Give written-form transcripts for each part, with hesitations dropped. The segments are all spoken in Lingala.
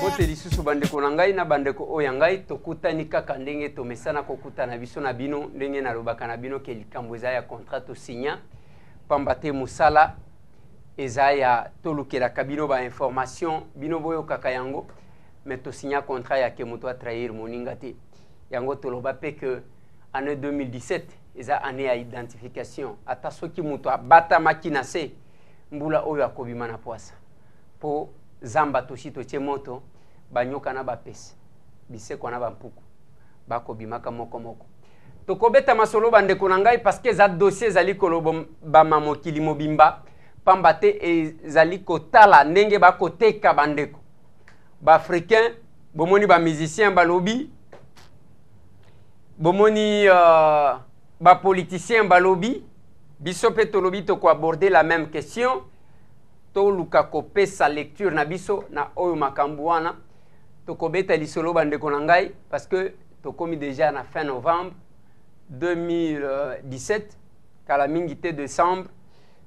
mbote lisusu bandeko na ngai na bandeko oyo ngai tokutani kaka ndenge tomesana kokutana biso na bino ndenge nalobaka na bino ke likambo eza ya contrat to signa pamba te musala eza ya tolukelaka bino ba information bino boyokaka yango mais to signa contrat ya ke moto a trahir moninga te yango toloba pe que année 2017 eza année ya identification ata soki moto abatamaki na se mbula oyo akobima na poasa po zamba toshi totie moto banyoka na bapesi biseko na bampuku bakobimaka moko moko tokobeta masolo bandeko na ngai parce que za dossier zali kolobo bama mokili mobimba pamba te ezali kotala ndenge bakoteka bandeko ba africain bomoni ba musicien balobi bomoni ba politicien balobi biso pe tolobi to ko aborder la même question to luka kopesa lecture na biso na oyo makambo wana to kobeta lisolo bandeko na ngai parce que to komi déjà na fin novembre 2017 kala mingi te décembre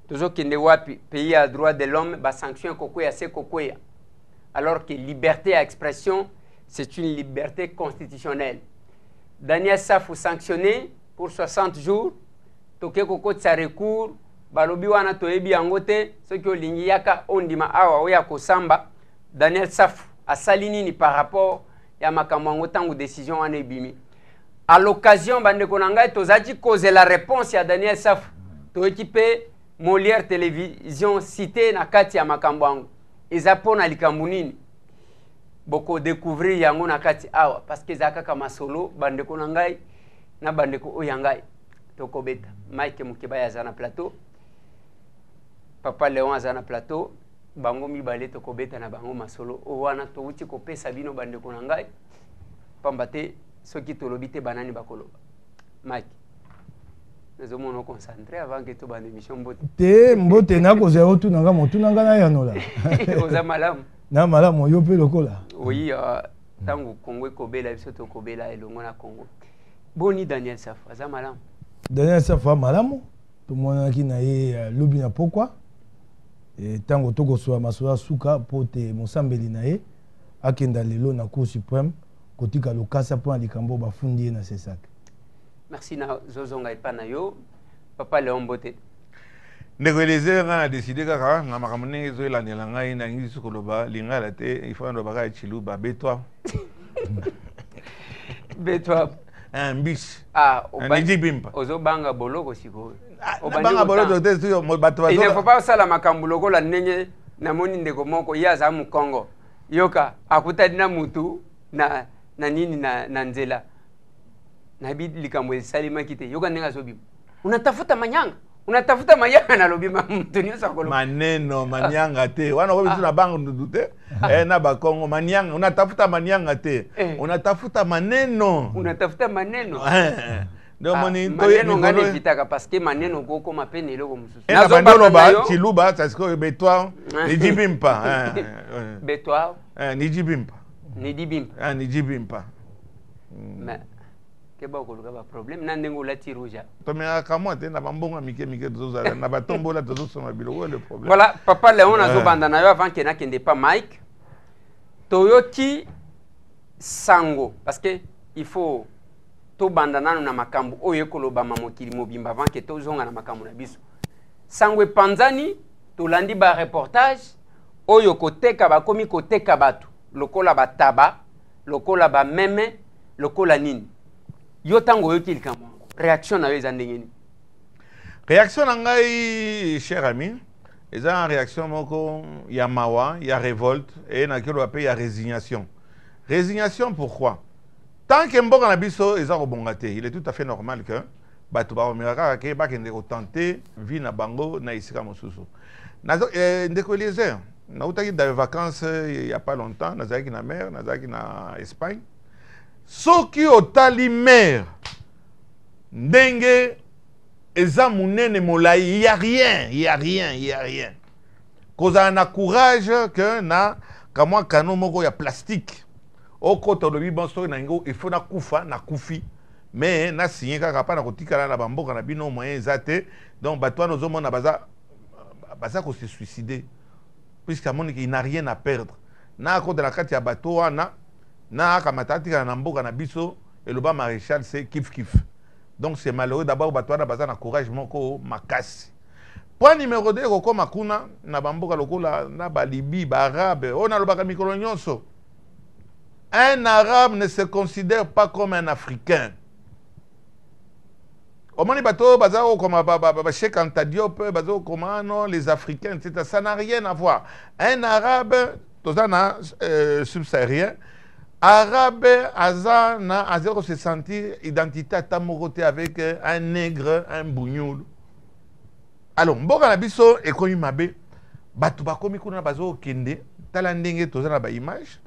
tozo kende wapi pays à droit de l'homme ba sanction kokoya se kokoya alors que liberté d'expression c'est une liberté constitutionnelle. Daniel Safou sanctionné pour 60 jours toke koko tsa recours balobi wana toyebi yango te soki olingi yaka ondima awa oya kosamba Daniel Safou asali nini par rapport ya makambo yango tango décision wana ebimi à l'occasion bandeko na ngai tozaki cause la réponse ya Daniel Safou toyeki pe Molière télévision cité na kati ya makambo yango eza pona likambo nini boko découvrir yango na kati awa parce que ezaka kama solo bandeko na ngai na bandeko oyo ngai tokobeta Mike Mukeba aza na plateau Papa Léon aza na plateau bango mibale tokobeta na bango masolo o wana touti kopesa bino bandeko na ngai pamba te soki tolobi te banani bakoloba Mike nazo mono concentré avant que to bande émission mbote te mbote na ko zero tu nanga motu nanga na yanola oza malamu na malamu yo pe lokola oui tango Congo kobela biso to kobela elongo na Congo boni Daniel Safou aza malamu Daniel Safou malamu to mona ki na ye lobi na pourquoi et tango toko so masola suka pote mosambeli na ye akenda lelo na Cour suprême kotika lokasa po likambo bafundi na sesak. Merci na zozonga epana yo Papa Léon Mbote. Ndeko a décidé kaka na makamune zo elandela ngai na ngi sukoloba linga la te il faut ndo baka chiluba betwa. Betwa un bis. Ah, Niji bimpa. Ozo banga boloko siko. Banga boloko te sur bato. Il ne faut pas ça la makambu loko la ndenge na moni ndeko moko ya za mu Congo. Yoka akutadi na mutu na nini na nzela. Na bi likambo salima kite yoka nenga zobi. Unatafuta manyanga na lobima mtu nyosa kolo. Maneno manyanga te. Wana ko bisu na bango ndute. Na ba Congo manyanga unatafuta manyanga te. Unatafuta maneno. Unatafuta maneno. Donc moni maneno ngane vitaka parce que maneno koko mapene loko mususu. Na bandolo ba chiluba ça c'est betwa ni jibimpa. Betwa ni jibimpa. Ni dibimpa. Ni jibimpa. Mais keba okoluka ba problème na ndengo la tirouja. To me akamwa te na bambonga mike tozozala na batombola tozosoma biloko le problème. Voilà, Papa Léon azobanda na yo avant que na kende pas Mike. Toyoki sango parce que il faut to bandana na makambo oyo koloba mamokili mobimba avant que tozonga na makambo na biso. Sango panzani to landi ba reportage oyo koteka bakomi koteka batu lokola bataba lokola ba meme lokola nini. Yo tango yo kilkamwa réaction na yo ezandengeni réaction na ngai cher ami eza réaction moko ya mawa ya révolte et na kilo appelé ya résignation pourquoi tant que mboka na biso eza kobonga te il est tout à fait normal que bato ba omiraka ke ba kende ko tenter vie na bango na isika mosusu nazo ndeko Eliezer na utaki da vacances il y a pas longtemps nazaki na mer nazaki na Espagne soki otali mer ndenge eza munene molai il y a rien kozala na courage que na kamwa kano moko ya plastique okota lobi bon soki na ngo il faut na kufa na kufi mais na signé kaka pa na kotikala na bamboka na bino moyen eza te donc bato wana ozomona baza ko se suicider puisque il n'a rien à perdre na ko de la kati ya bateau wana na akamata tika na mboka na biso et le bas maréchal c'est kif kif. Donc c'est malheureux d'abord bateau na baza na courage moko makasi. Point numéro 2 ko makuna na bamboka lokola na ba Libye ba arabe on a le baka mikolo nyonso. Un arabe ne se considère pas comme un africain. Comment les bateaux, comme Cheikh Anta Diop, non, les Africains, etc. Ça n'a rien à voir. Un arabe, subsaharien, arabe, a zéro se sentir identité à tamoroté avec un nègre, un bougnoul. Alors, mboka na biso ekomi mabe, batu bakomi kuna bazo kende, tala ndenge tozana ba image,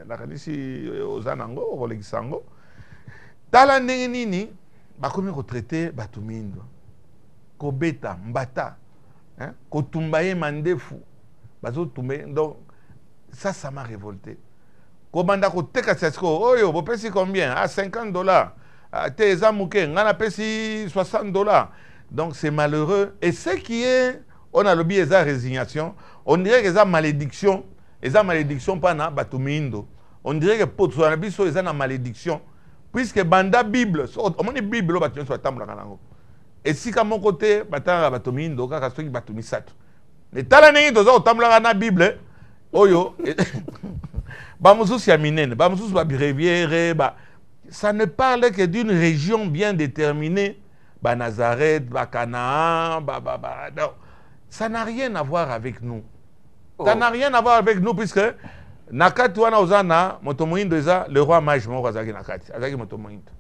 la kanisi ozanango, olegisango. Tala ndenge nini bakomi ko traiter batu mindo. Ko beta mbata, hein, ko tumbaye mandefu, bazo tumbe. Donc ça m'a révolté. Ko banda ko teka sesko, oyo bo pesi combien? À $50. Te ezamouke, ngana pesi $60. Donc c'est malheureux. Et ce qui est, on a le biais de résignation, on dirait que c'est malédiction. Et ça malédiction pas na batumindo. On dirait que pour toi la biso c'est une malédiction. Puisque banda Bible, on dit Bible batu soit tamla kanango. Et si comme mon côté batanga batumindo kaka soki batumisato. Mais tala nengi toza tamla na Bible. Oyo ba mususu ya minene, ba mususu ba rivière ba ça ne parle que d'une région bien déterminée. Bah Nazareth, bah Canaan, non. Ça n'a rien à voir avec nous. Ça n'a rien à voir avec nous puisque nakati wana ozana motomoindo eza le roi mage moko azaki nakati azaki motomoindo.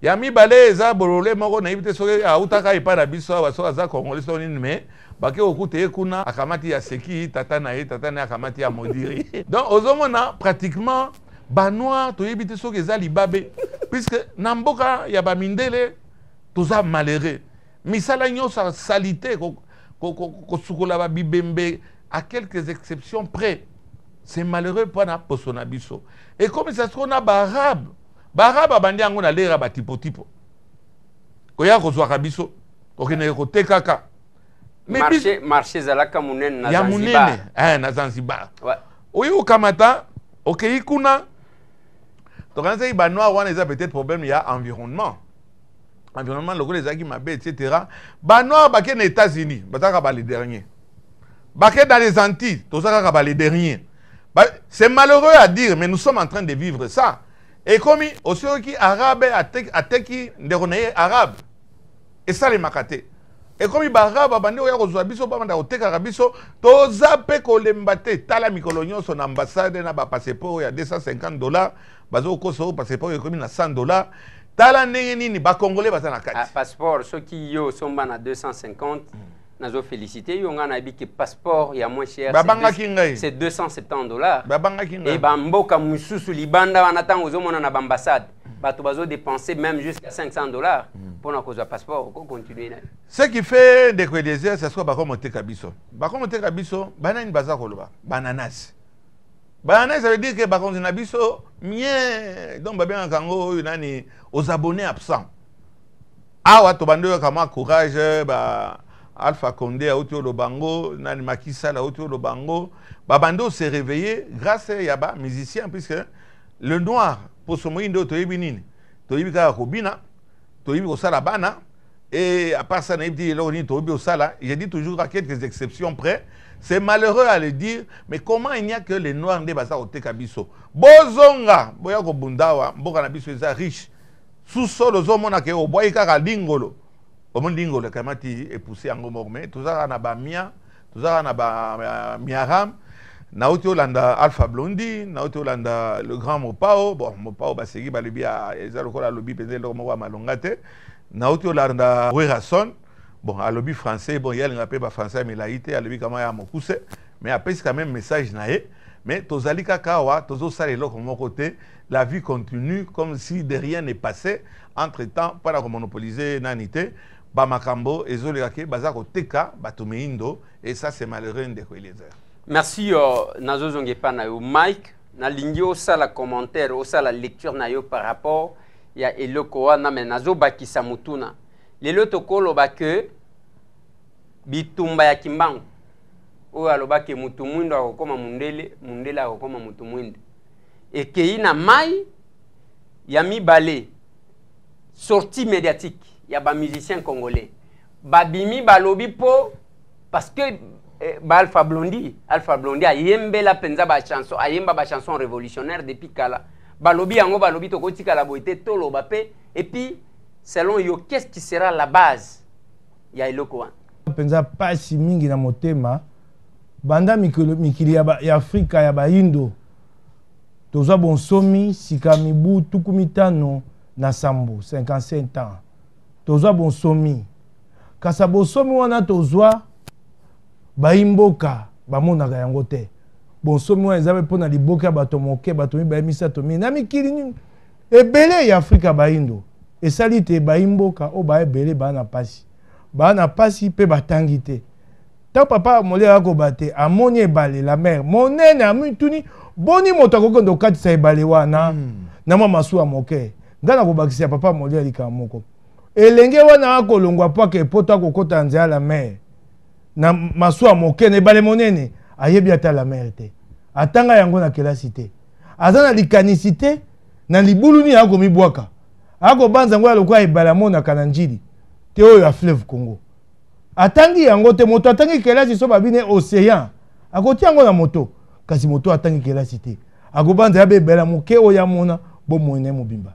Yami balé eza bolole moko na ibite soki autaka ipa na biso baso aza congolais so nini mais bake okute kuna akamati ya seki tata na akamati ya modiri. Donc ozomona pratiquement banois to ibite soki eza libabe puisque na mboka ya ba mindele tout ça malheureux. Misala nyosa salité ko sukola ba bibembe à quelques exceptions près. C'est malheureux pour na posonabiso. Et comme ça se qu'on a barabe abandi yango na lera ba tipo. Ko ya ko zwa biso. Ko kene ko tekaka. Marché zalaka munene na Zanzibar. Ya munene, na Zanzibar. Ouais. Oyo kamata, okay kuna. To kanza ibanoa wana eza peut-être problème ya environnement. Environnement local les agis mabé etc. Banois baké aux États-Unis, bataka les derniers. Baké dans les Antilles, tout ça les derniers. C'est malheureux à dire, mais nous sommes en train de vivre ça. Et comme aussi qui arabe ateki nderonaye arabe. Et ça les makate. Et comme barabe bandi oya kozwa biso banda oteka biso to zape ko lembate tala mikolonyo son ambassade na ba passeport ya $250 bazo ko so passeport comme na $100. Tala nini ba congolais baza na kati. Passeport ceux qui yo sont na 250 nazo féliciter yo ngana bi que passeport ya moins cher c'est $270. Et ba mboka mususu libanda wana tango zomona na ambassade bato bazo dépenser même jusqu'à $500 pour na cause passeport ko continuer. Ce qui fait des désert c'est soit ba comme Tekabiso. Ba comme Tekabiso banani baza koloba bananas. Bananas ça veut dire que ba comme Nabiso mien donc ba bien kango nani aux abonnés absents. Awa to bando kama courage ba Alpha Condé a autour le bango, nani Macky Sall a autour le bango, babando s'est réveillé grâce à yaba musicien puisque le noir pour son moyen de toyibinini, toyibika kobina, toyibi osala bana et à part ça n'a dit l'orni toyibi osala, j'ai dit toujours à quelques exceptions près, c'est malheureux à le dire, mais comment il n'y a que les noirs de basa oteka biso. Bozonga, boya ko bundawa, mboka na biso eza riche. Sous sol ozomona ke oboyi kaka lingolo. Omondingo le kamati est poussé en gomorme, tout ça na ba mia, tout ça na ba miaram, na Olanda Alpha Blondy, na Olanda le grand Mopao, bon Mopao basegi balibia ezalokola lobby penze le mo malongate, na Olanda Rerason, bon à lobby français, bon yel ngapé ba français mais laïté à lobby kama ya mokuse, mais après c'est quand même message naé, mais tozali kakawa, tozo salelo comme côté, la vie continue comme si de rien n'est passé, entre-temps para monopoliser nanité. Bamakambo et Zolirake, Bazako Teka, Batumeindo, et ça c'est malheureux de Eliezer. Merci Nazo Zongepa Nayo Mike, na lingio ça la commentaire, ça la lecture nayo par rapport ya eloko na mais Nazo Bakisa Mutuna. Lelo tokolo ba que bitumba ya kimbangu. oyo alobaki mutu mwindo akokoma mundele, mundele akokoma mutu mwindo. Ekei na mai ya mibale sortie médiatique ya ba musicien congolais. Babimi balobi po parce que Alpha Blondy a yembe la penza ba chanson, a yemba ba chanson révolutionnaire depuis kala. Balobi yango balobi to kotika la boité tolo bapé et puis selon yo qu'est-ce qui sera la base ya eloko wana. Penza pasi mingi na motema banda mikili ya Afrika ya ba Indo. Tozwa bonsomi sika mibu tukumitano na sambo 55 ans. Tozwa bonsomi. Kasa bonsomi wana tozwa baimboka bamonaka yango te. Bonsomi wana ezabe pona liboka bato moke bato mibaye misato mi na mikili ebele ya Afrika baindo. Esali te baimboka o ba ebele bana pasi. Bana pasi pe batangi te. Ta papa mole ako bate amoni ebale la mer. Monene amituni boni moto akokondo katisa ebale wana na mwa masuwa moke. Ngana ko bakisi papa mole alika moko. Elenge wana akolongwa paka epoto akokota nzela la mer. Na masuwa moke ne bale monene ayebi ata la mer te. Atanga yango na kelasi te. Azana likanisite na libuluni yako mibwaka. Ako banza ngoya lokwa ebala mona kananjili. Te oyo ya fleuve Congo. Atangi yango te moto atangi kelasi so babine océan. Akoti yango na moto. Kasi moto atangi kelasi te. Ako banza ya bebela moke oya mona bo moine mobimba.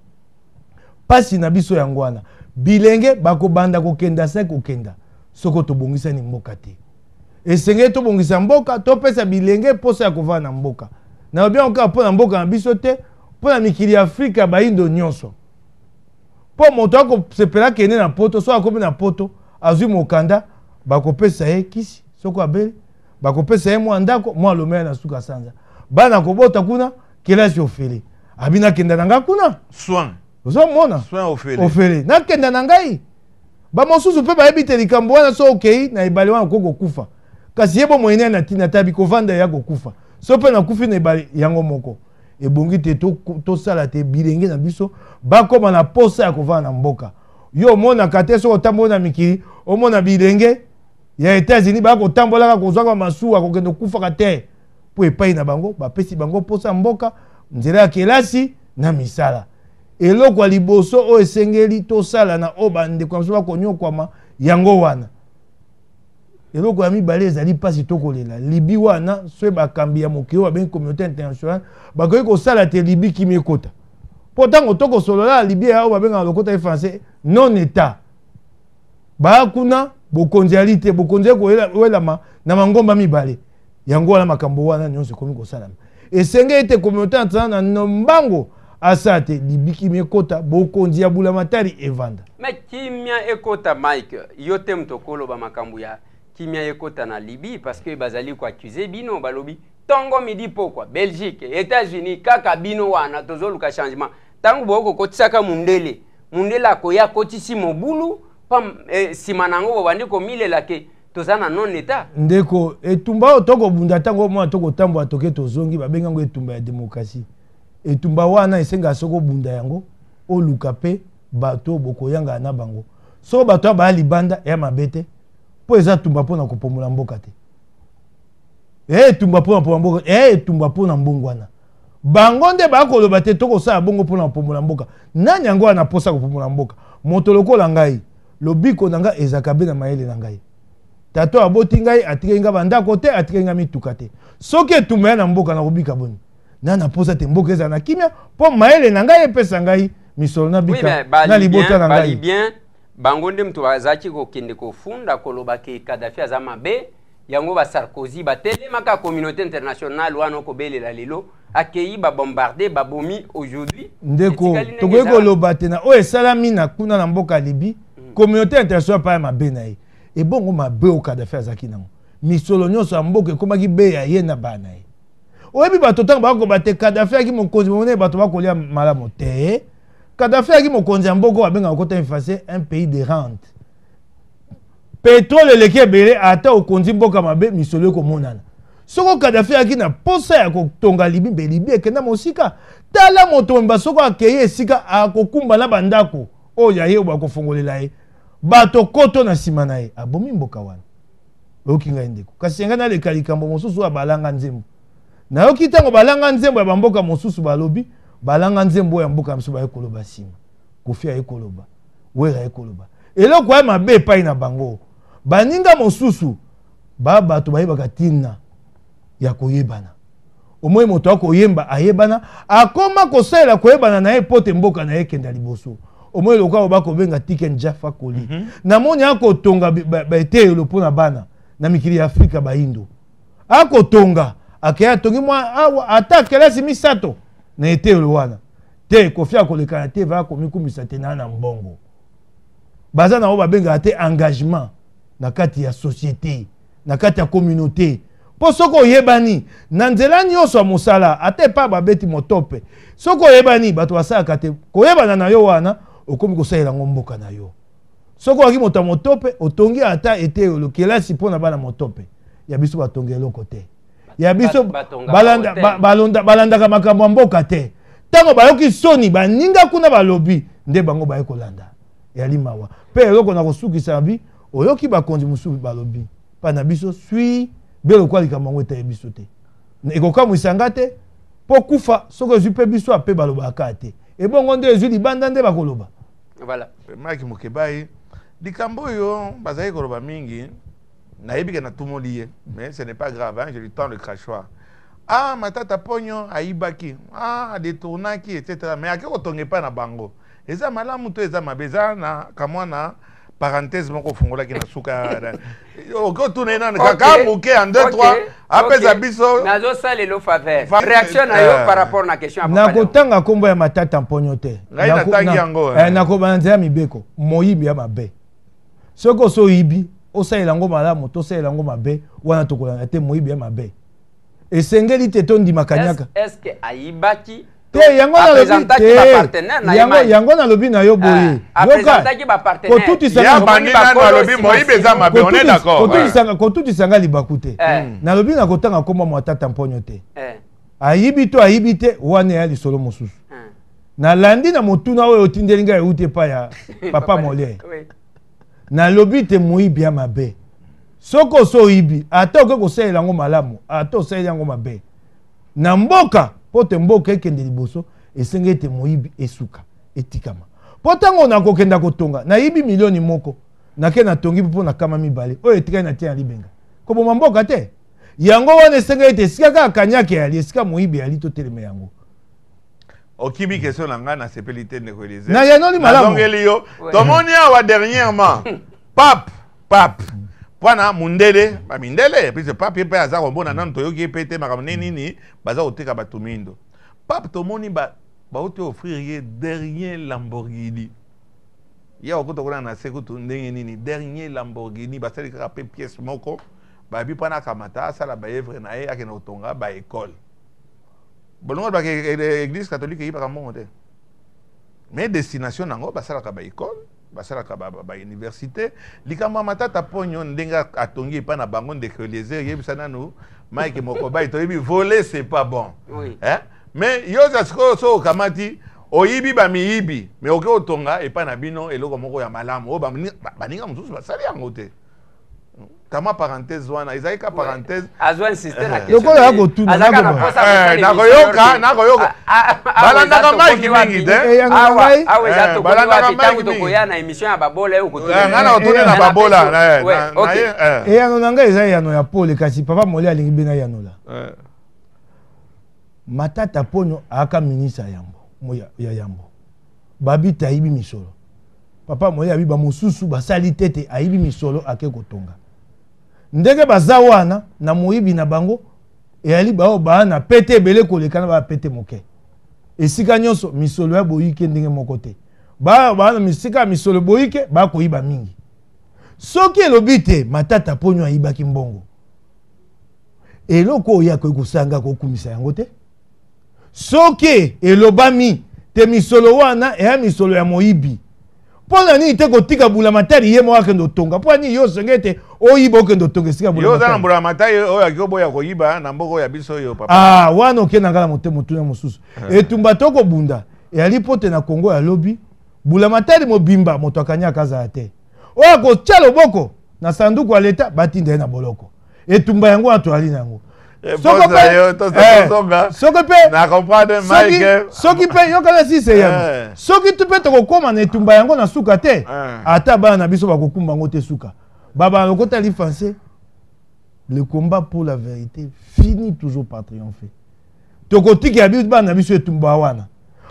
Pasi na biso yango wana. Bilenge bako banda kokenda se kokenda. Soko tobongisa ni mboka te. Esenge tobongisa mboka to pesa bilenge posa ya kova na mboka. Na obia onka po na mboka na biso te po na mikili Afrika ba Indo nyonso. Po moto ako sepela kene na poto so akomi na poto azui mokanda bako pesa ye kisi soko abele bako pesa ye mwa ndako mwa lomela na suka sanza. Bana kobota kuna kelasi ofele. Abina kenda nanga kuna soin. Ozo mona soin ofele. Ofele. Na kenda nangai. Ba mosusu pe ba ebite likambo wana so okay na ibale wana koko kufa. Kasi yebo moyene na tina tabi kovanda ya kokufa. So pe na kufi na ibale yango moko. Ebongi te to sala te bilenge na biso bakoma na posa ya kovanda na mboka. Yo mona kate so otambo na mikili, omona bilenge ya États-Unis ba ko tambola ko zwa masuwa ko kendo kufa ka te. Po epai na bango ba pesi bango posa mboka nzela ya kelasi na misala. Eloko ya liboso o esengeli to sala na obande kwa msoba konyokwama yango wana. Eloko ya mibale ezali pasi tokolela. Libi wana so bakambi ya mokeo ba ben communauté internationale bakoki ko sala te libi kimi ekota. Pourtant otoko solola libi ya ba benga lokota français non état. Ba kuna bokonzialite bokonze ko welama na mangomba mibale. Yango wana makambo wana nyonso komi ko sala. Esenge ete communauté internationale na nombango asate libiki mekota bokonzi ya bulamatari evanda. Mais kimia ekota Mike yote mtokolo ba makambu ya kimia ekota na Libye parce que bazali ko accuser bino balobi tongo midi pokwa Belgique États-Unis kaka bino wana tozoluka changement tangu boko kotisaka mundele akoya kotisi mobulu pam simanango bandi ko milela ke tozana non état ndeko etumba otoko bunda tango mwa toko tambo atoke tozongi babenga ngo etumba ya démocratie. Etumba wana esenga soko bunda yango oluka pe bato bokoyanga na bango so bato ba libanda ya mabete po eza tumba pona kopomola mboka te tumba pona mboka tumba pona mbongwana bango nde bakoloba te toko sala bongo pona kopomola mboka nani yango ana posa kopomola mboka moto lokola ngai lobiko na ngai ezaka be na mayele na ngai tato aboti ngai atikenga bandako te atikenga mituka te soki etumba na mboka na kobika boni nana posa te mboka eza na kimia po maele na ngai epesa ngai misolo na bika na libota na ngai bali bien bango nde mtu bazaki kokende kofunda koloba ke Kadhafi aza mabe yango ba Sarkozy batelemaka communauté internationale wana kobelela lelo akei ba bombarder ba bomi aujourd'hui ndeko tokoki koloba te na oyo esalami na kuna na mboka Libye communauté internationale pa mabe na ye ebongo mabe o Kadhafi azaki nango misolo nyonso ya mboka ekomaki be ya ye na bana ye. Oyebi bato tango bako bate Kadhafi aki mokonzi mone bato bakolia malamu te. Kadhafi aki mokonzi mboko babenga okota effacer un pays de rente. Pétrole leke bele ata okonzi mboka mabe misolo ko monana. Soko Kadhafi aki na posa ya kotonga Libye be Libye ekenda mosika. Tala moto mba soko akeye esika akokumba na bandako. Oya ye ba kofongolela ye. Bato koto na sima na ye abomi mboka wana. oyoki ngai ndeko kasi ngai naleka likambo mosusu ya balanga nzembo nayoki ntango balanga nzembo ya bamboka mosusu balobi balanga nzembo ya mboka mosusu bayekoloba nsima Kofi ayekoloba Wera ayekoloba eloko ya mabe epai na bango baninga mosusu bato bayebaka ntina ya koyebana omoi moto akoyemba ayebana akoma kosalela koyebana na ye pote mboka na ye kenda liboso omoi lokwa bakobenga Tiken Jah Fakoly namoni akotonga baeteyelo mpona bana na mikili ya Afrika baindo akotonga akeya tongi mwa ata kelasi misato na eteyelo wana te Kofi akolekana te va komikumisa te na mbongo baza na babenga te engagement na kati ya société na kati ya communauté po soko oyebani na nzela nyonso ya mosala ate pa babeti motope soko oyebani bato basalaka te koyebana na yo wana okomi kosalela ngo mboka na yo soko waki moto motope otongi ata eteyelo kelasi mpona bana motope ya biso batongi eloko te ya biso balandaka makambo ya mboka te ntango bayoki soni baninga kuna balobi nde bango baye kolanda yali mawa mpe eloko na kosukisa bi oyoki bakonzi mosusu balobi pa na biso sui belokwa likambo yango etaye biso te ekokamwisa nga te mpo kufa soki ezwi mpe biso ape balobaka te ebongo nde ezwi libanda nde bakoloba voilà Maki Mukebai likambo oyo bazali koloba mingi nayebike na tumoli ye mais ce n'est pas grave hein, j'ai le temps de crachoir ah Matata Ponyo aibaki ah détournaki etc mais ake kotonge pa na bango eza malamu to eza mabeza na kamwana parenthèse moko fungolaki na suka oko tuna na kaka muke en 2 3 apesa biso nazo salelo faveur réaction na yo par rapport na question na kotanga kombo ya Matata Ponyo te ngai na tangi yango na ko banzela mibeko moyibi ya mabe soko so yibi osalela ngo malamu to salela ngo mabe wana tokolana te moyibi ya mabe esengeli te to ndima kanyaka est-ce que aibaki te yango na lobi yango na lobi na yo boye kotutisanga libaku te na lobi na kotanga komba Matata Ponyo te ayibi to ayibi te wana ya lisolo mosusu nalandi na motuna oyo otindeli ngai euti epai ya papa Molière na lobi te moyibi ya mabe soko so oyibi ata oke kosalela yango malamu ata osalela yango mabe na mboka pote mboka ekende liboso esenge ete moyibi esuka etikama potango na kokenda kotonga na yibi milioni moko nake na tongi mpo na kama mibale oyo etikali na tia libenga koboma mboka te yango wana esenge ete esika kaka kanyake yali esika moyibi yali to teleme yango okibi question na nga na sepelite ndeko Elise na yanoli malamu nazongeli yo tomoni awa dernièrement pape Pwana mundele ba mindele puis pape pe aza kombona nanu toyoki pete makambo nini baza koteka batumindo pape tomoni ba uti offrir ye dernier Lamborghini ya okota kona na sekutu ndenge nini dernier Lamborghini basali kaka pe pièce moko ba bi pana kamata sala ba evre na ye akena otonga ba école bolongo ba église catholique yi ba mongo te mais destination nango basala ka ba école basalaka ba université likambo Matata Ponyo ndenga atongi pa na bango ndeko Eliezer yebisa nanu Mike Mokobai to yebi voler c'est pas bon oui. Hein mais yo zasko so kamati oyibi ba miyibi mais oke otonga e pa na bino eloko moko ya malamu o baninga mususu basali yango te kama parenthèse wana ezalika parenthèse azwa insister na question lokola yako tuna nakoyoka balandaka Mike mingi te balandaka Mike tokoya na émission ya babola yo kotuna ngana otune na babola na eyano na ngai eza yano ya pole kasi papa Molière alingi bena yanola Matata Ponyo aka ministre ya yambo babita ayibi misolo papa Molière abiba mosusu basali tete ayibi misolo ake kotonga ndenge baza wana na moyibi na bango eyali bao bana pete ebele kolekana ba pete moke esika nyonso misolo ya boyike ndenge moko te bana misika misolo boyike bakoyiba mingi soki elobi te Matata Ponyo ayibaki mbongo eloko oyo akokusanga kokumisa yango te soki elobami te misolo wana eya misolo ya moyibi pona ni te kotika Bulamatari ye mo akendo tonga pona ni yo sengete oyiba okendo tonga sika Bulamatari yo za Bulamatari oyo akiko ya koyiba na mboko ya biso yo papa wana okena ngala motemo tuna mosusu etumba toko bunda eyali pote na Kongo ya lobi Bulamatari mobimba moto akanya kaza te oyo akotia loboko na sanduku ya leta batinda ye na boloko etumba yango atwali nango soki mpe yokala sise yango soki tu mpe tokokóma na etumba yango na suka te ata bana na biso bakokumba yango te suka babana lokota lifanse le combat pour la vérité finit toujours par triompher tokotiki ya biso bana na biso etumba wana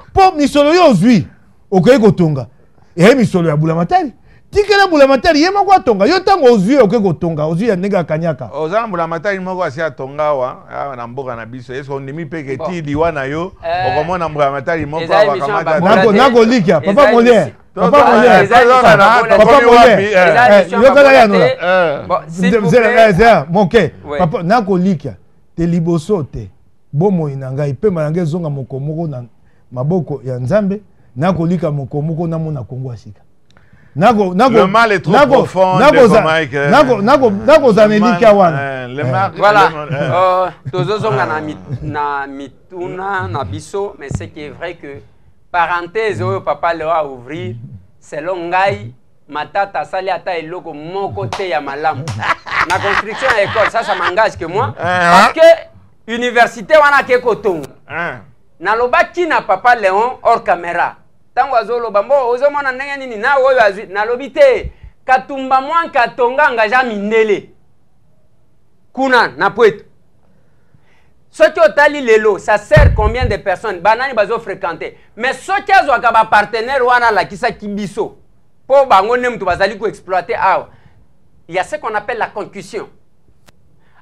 mpo misolo yo ozwi okoki kotonga eye misolo ya Mbulamatari tikela Mbulamatari ye moko atonga yo ntango ozwi okoki kotonga ozwi ya ndenge akanyaka oza na Mbulamatari moko asi atonga awa na mboka na biso eske ondimi mpe keti liwa na yo okomona Mbulamatari moko awakamata nakolikia papa Molière papa Molière yokala yanola moke papa nakolikia te liboso te bomoi na ngai mpe malanga ezonga moko moko na maboko ya Nzambe nakolika moko moko namona Kongo asika le mal est trop profond nakozana elika wana voilà tozozonga na mituna na biso mais c'est qui est vrai que parenthèse oyo papa Léo a ouvrir selon ngai matata asali ata eloko moko te ya malamu na construction ya école ça m'engage que moi parce que université wana ke kotonga nalobaki na papa Léon hors caméra tango azoloba mbo ozomona ndenge nini na oyo azwi nalobi te katumba mwa katonga ngaja mindele kuna na Pweto soki otali lelo ça sert combien de personnes banani bazo fréquenter mais soki azwaka ba partenaire wana lakisa kibiso po bango ne mtu bazali ko exploiter awa il y a ce qu'on appelle la concussion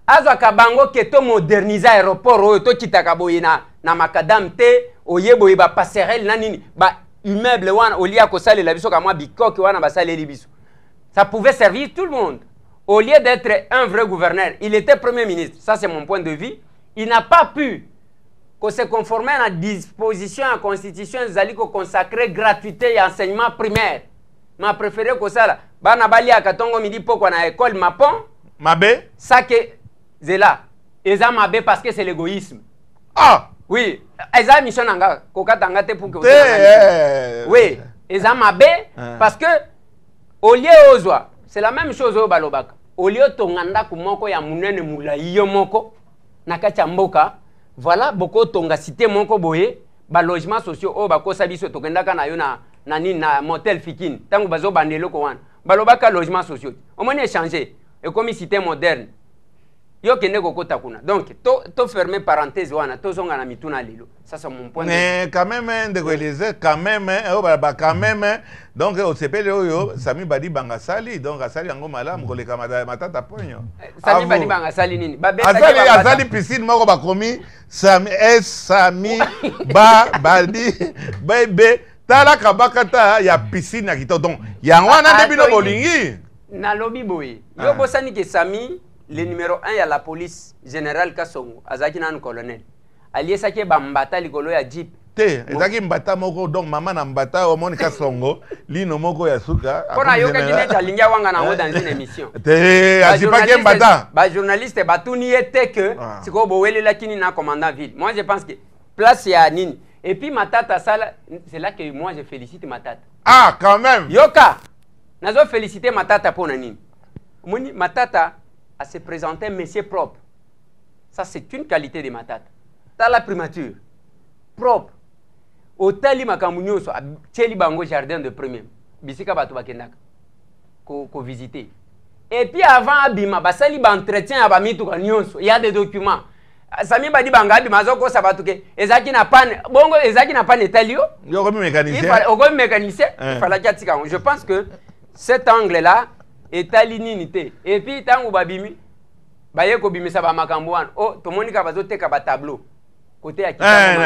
azwaka bango keto moderniser aéroport oyo to kitaka boye na makadam te oyeboye ba passerelle na nini ba immeuble wana olia ko sale la biso kama bikoki wana ba sale libiso ça pouvait servir tout le monde au lieu d'être un vrai gouverneur il était premier ministre ça c'est mon point de vue il n'a pas pu se conformer à la disposition à la constitution zali ko consacrer gratuité et enseignement primaire m'a préféré ko sala bana bali akatongo midi poko na école mapon mabe ça que zela eza mabe parce que c'est l'égoïsme oui eza mission nanga kokatanga te pour que oui eza mabe parce que au lieu ozwa c'est la même chose au balobaka au lieu tonganda ku moko ya munene mulayi yo moko na kacha mboka voilà boko tonga cité moko boye ba logements sociaux o bakosa biso tokendaka na yo na nini na motel Fikini tango bazo bandelo ko wana balobaka logements sociaux au moins échanger et comme cité moderne yo kende kokota kuna donc to fermer parenthèse wana to zonga na mituna lelo ça c'est mon point mais quand même de réaliser quand même quand même donc au CPL yo Sami Badi Banga sali donc asali yango malamu koleka matata ponyo Sami Badi Banga sali nini asali piscine moko bakomi Sami Badi bebe tala kabakata ya piscine ya kito donc yango wana ndebino bolingi na lobby boy yo bosani ke Sami le numéro 1 ya la police général Kasongo azaki nan colonel aliesa ke bambata likolo ya jeep te ezaki mbata moko donc mama na mbata o moni Kasongo lino moko ya suka pona yoka kineta lingia wanga nango dans une émission te azipake mbata ba journaliste batuni ete que siko bowelela kini na commandant ville moi je pense que place ya nini et puis Matata sala c'est là que moi je félicite Matata quand même yoka nazo féliciter Matata pona nini moni Matata à se présenter monsieur propre. Ça, c'est une qualité de Matata. T'as la primature. Propre. Hôtel Makamunyo, Tcheli Bango Jardin de Premier. Bisika Batou Bakendaka. Ko visiter. Et puis avant Abima, Basali entretien à Bamitou Nyonso. Il y a des documents. Sami Badi Banga Abima Zoko Sabatuke. Ezaki n'a pas Bongo Ezaki n'a pas Netalio. Il y a mécanicien. Il mécanicien. Il fallait qu'il je pense que cet angle-là et talinité et puis tango babimi baye ko bimisa ba makambo wana to monika bazoteka ba tableau côté ya kitabo